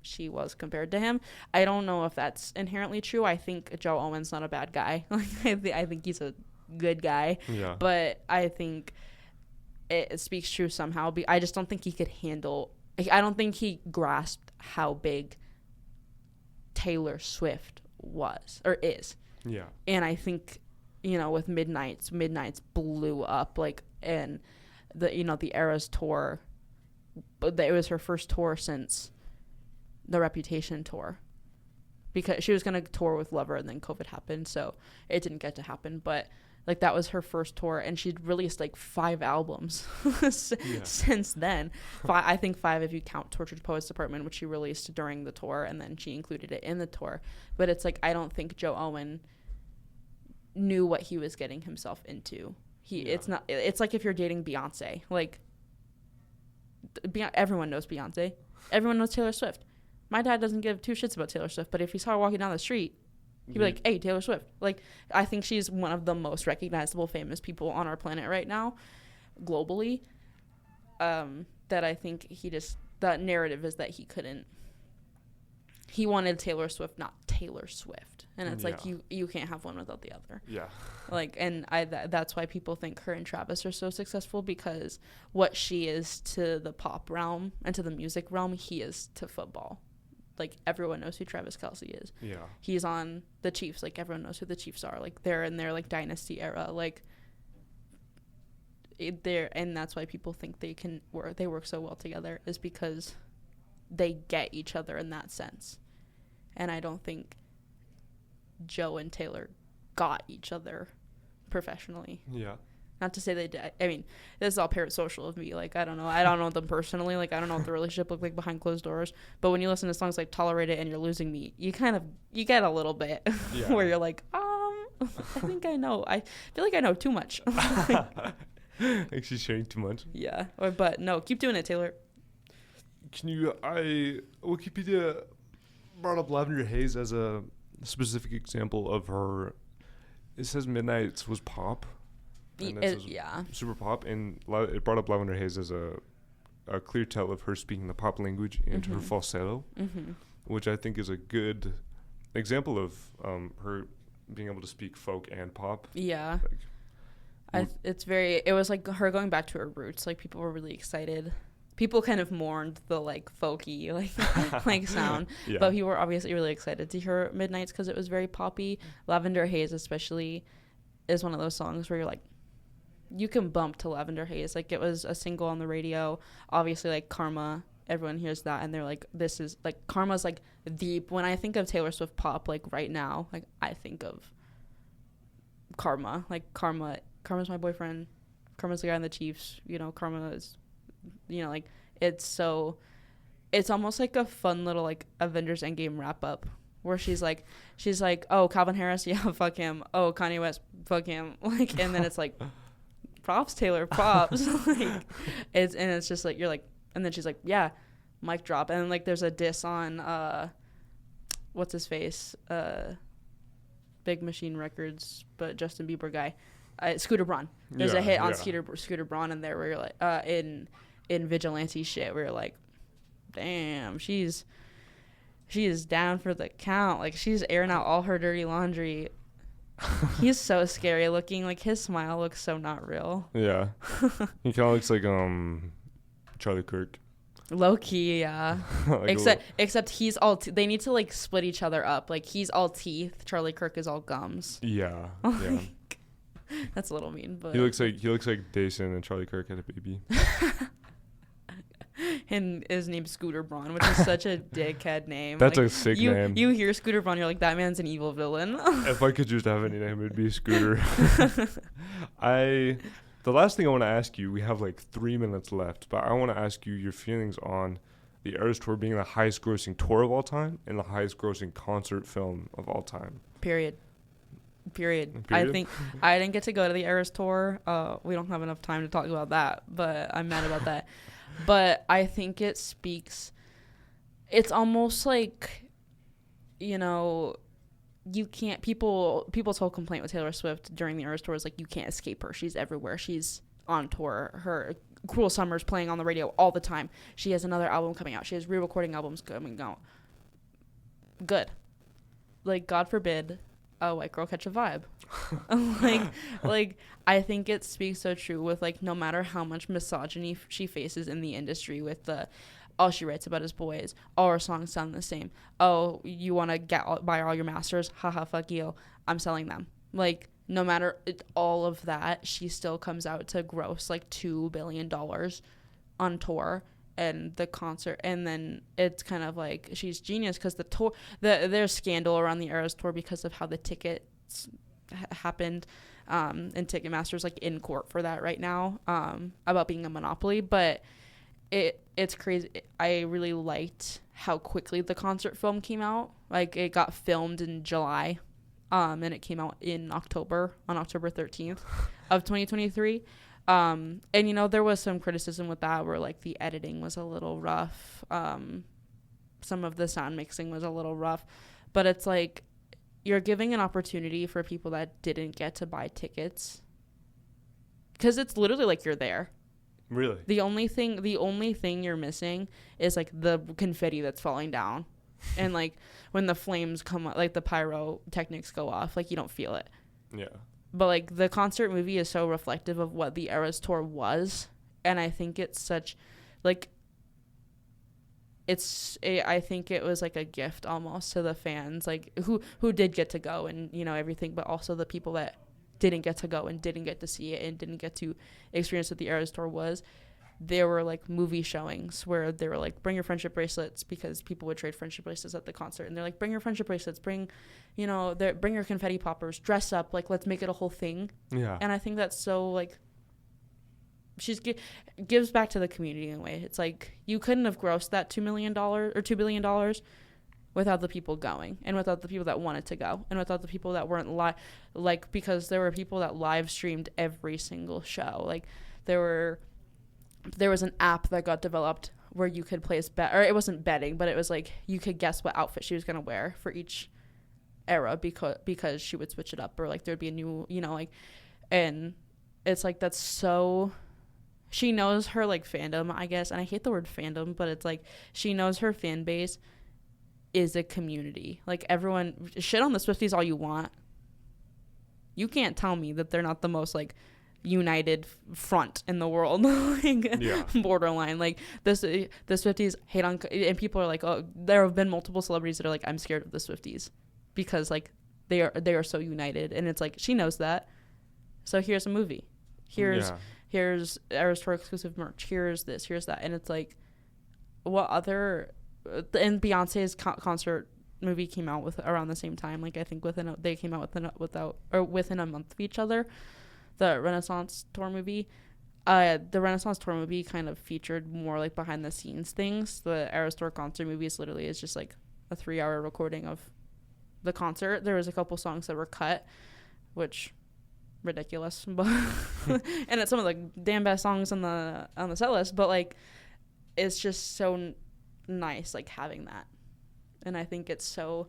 she was compared to him. I don't know if that's inherently true. I think Joe Owen's not a bad guy. Like I think he's a good guy. Yeah. But I think it speaks true somehow. I just don't think he could handle. I don't think he grasped how big Taylor Swift was or is. Yeah. And I think, you know, with Midnights blew up, like, and the, you know, the Eras tour, but it was her first tour since the Reputation tour, because she was going to tour with Lover and then COVID happened, so it didn't get to happen. But Like, that was her first tour, and she'd released, like, 5 albums since then. I think 5 if you count Tortured Poets Department, which she released during the tour, and then she included it in the tour. But it's, like, I don't think Joe Owen knew what he was getting himself into. It's like if you're dating Beyonce. Like, everyone knows Beyonce. Everyone knows Taylor Swift. My dad doesn't give 2 shits about Taylor Swift, but if he saw her walking down the street, he'd be like, hey, Taylor Swift. Like, I think she's one of the most recognizable, famous people on our planet right now, globally. That I think that narrative is that he wanted Taylor Swift, not Taylor Swift. And it's like, you can't have one without the other. Yeah. Like, and that's why people think her and Travis are so successful, because what she is to the pop realm and to the music realm, he is to football. Like, everyone knows who Travis Kelce is. Yeah. He's on the Chiefs. Like, everyone knows who the Chiefs are. Like, they're in their, like, dynasty era. Like, and that's why people think they work so well together, is because they get each other in that sense. And I don't think Joe and Taylor got each other professionally. Yeah. Not to say they did. I mean, this is all parasocial of me. Like, I don't know them personally. Like, I don't know what the relationship looked like behind closed doors. But when you listen to songs like Tolerate It and You're Losing Me, you get a little bit where you're like, I think I know. I feel like I know too much. Like, she's sharing too much. Yeah. But no, keep doing it, Taylor. Wikipedia brought up Lavender Haze as a specific example of her. It says Midnights was pop. Super pop, and it brought up Lavender Haze as a clear tell of her speaking the pop language into her falsetto, which I think is a good example of her being able to speak folk and pop. Yeah. It was like her going back to her roots. Like, people were really excited. People kind of mourned the, like, folky, like sound. Yeah. But people were obviously really excited to hear Midnights because it was very poppy. Lavender Haze especially is one of those songs where you're like, you can bump to Lavender Haze. Like, it was a single on the radio. Obviously, like, Karma, everyone hears that, and they're like, this is, like, Karma's, like, when I think of Taylor Swift pop, like, right now, like, I think of Karma. Like, Karma's my boyfriend. Karma's the guy in the Chiefs. You know, Karma is, you know, like, it's almost like a fun little, like, Avengers Endgame wrap-up, where she's like, oh, Calvin Harris, yeah, fuck him. Oh, Kanye West, fuck him. Like, and then it's like, props, Taylor, props. Like, it's just like, you're like, and then she's like, yeah, mic drop. And then, like, there's a diss on what's his face, Big Machine Records, but Justin Bieber guy, Scooter Braun. There's a hit on Scooter Braun in there where you're like, in vigilante shit, where you're like, damn, she is down for the count. Like, she's airing out all her dirty laundry. He's so scary looking. Like, his smile looks so not real. Yeah. He kind of looks like Charlie Kirk. Low key, yeah. Like, except he's all they need to, like, split each other up. Like, he's all teeth. Charlie Kirk is all gums. Yeah. Yeah. That's a little mean, but he looks like Dason and Charlie Kirk had a baby. And his name's Scooter Braun, which is such a dickhead name. That's like, a sick name. You hear Scooter Braun, you're like, that man's an evil villain. If I could just have any name, it'd be Scooter. The last thing I want to ask you, we have like 3 minutes left, but I want to ask you your feelings on the Eras Tour being the highest grossing tour of all time and the highest grossing concert film of all time. Period. I think I didn't get to go to the Eras Tour. We don't have enough time to talk about that, but I'm mad about that. But I think it speaks, it's almost like, you know, you can't, people's whole complaint with Taylor Swift during the Eras Tour is like, you can't escape her. She's everywhere. She's on tour. Her Cruel Summer's playing on the radio all the time. She has another album coming out. She has re-recording albums coming out. Good. Like, God forbid a white girl catch a vibe. like I think it speaks so true with, like, no matter how much misogyny she faces in the industry with the, all she writes about is boys, all her songs sound the same, oh, you want to buy all your masters, haha, fuck you, I'm selling them. Like, no matter all of that, she still comes out to gross like $2 billion on tour and the concert, and then it's kind of like she's genius because the tour, there's scandal around the Eras Tour because of how the tickets happened. And Ticketmaster's like in court for that right now, about being a monopoly. But it's crazy. I really liked how quickly the concert film came out. Like, it got filmed in July, and it came out in October, on October 13th of 2023. And, you know, there was some criticism with that where, like, the editing was a little rough. Some of the sound mixing was a little rough. But it's like, you're giving an opportunity for people that didn't get to buy tickets. Because it's literally like you're there. Really? The only thing you're missing is, like, the confetti that's falling down. And, like, when the flames come up, like, the pyrotechnics go off, like, you don't feel it. Yeah. But, like, the concert movie is so reflective of what the Eras Tour was. And I think it's such, like, I think it was, like, a gift almost to the fans, like, who did get to go and, you know, everything, but also the people that didn't get to go and didn't get to see it and didn't get to experience what the Eras Tour was. There were, like, movie showings where they were like, bring your friendship bracelets, because people would trade friendship bracelets at the concert, and they're like, bring your friendship bracelets, bring your confetti poppers, dress up, like, let's make it a whole thing. Yeah. And I think that's so, like, gives back to the community in a way. It's like, you couldn't have grossed that $2 million or $2 billion without the people going, and without the people that wanted to go, and without the people that weren't like, because there were people that live streamed every single show. Like, there was an app that got developed where you could place bet, or it wasn't betting, but it was like you could guess what outfit she was going to wear for each era, because she would switch it up, or like there'd be a new, you know, like, and it's like, that's so, she knows her, like, fandom, I guess, and I hate the word fandom, but it's like, she knows her fan base is a community. Like, everyone, shit on the Swifties all you want. You can't tell me that they're not the most, like, united front in the world. Like, yeah. Borderline, like, the Swifties hate on, and people are like, oh, there have been multiple celebrities that are like, I'm scared of the Swifties, because, like, they are so united. And it's like, she knows that, so here's a movie, here's Eras Tour exclusive merch, here's this, here's that. And it's like, what other, and Beyonce's concert movie came out with around the same time, like, I think they came out within a month of each other. The Renaissance Tour movie. The Renaissance Tour movie kind of featured more, like, behind the scenes things. The Eras Tour concert movie is just like a 3-hour recording of the concert. There was a couple songs that were cut, which ridiculous, but and it's some of the damn best songs on the set list. But, like, it's just so nice, like, having that. And I think it's so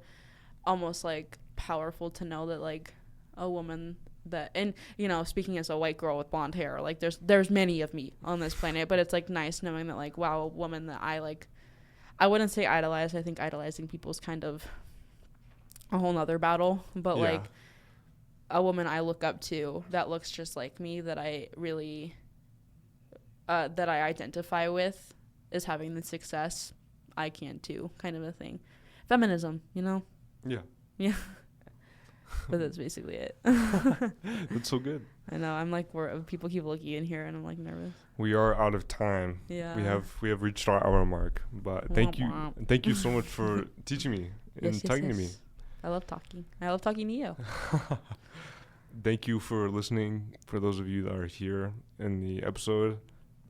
almost, like, powerful to know that, like, a woman that, and, you know, speaking as a white girl with blonde hair, like, there's many of me on this planet, but it's, like, nice knowing that, like, wow, a woman that I, like, I wouldn't say idolize. I think idolizing people is kind of a whole nother battle, but yeah. Like, a woman I look up to that looks just like me, that I really that I identify with, is having the success I can too, kind of a thing. Feminism, you know? Yeah. But that's basically it. That's so good. I know. I'm like, people keep looking in here, and I'm like nervous. We are out of time. Yeah. We have reached our hour mark. But thank you so much for teaching me and talking to me. I love talking. I love talking to you. Thank you for listening. For those of you that are here in the episode,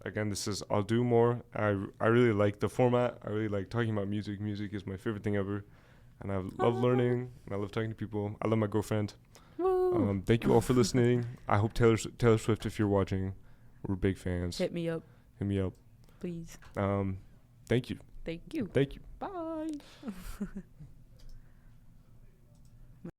again, this is I'll Do More. I really like the format. I really like talking about music. Music is my favorite thing ever. And I love learning, and I love talking to people. I love my girlfriend. Thank you all for listening. I hope Taylor Swift, if you're watching, we're big fans. Hit me up. Please. Thank you. Thank you. Thank you. Bye.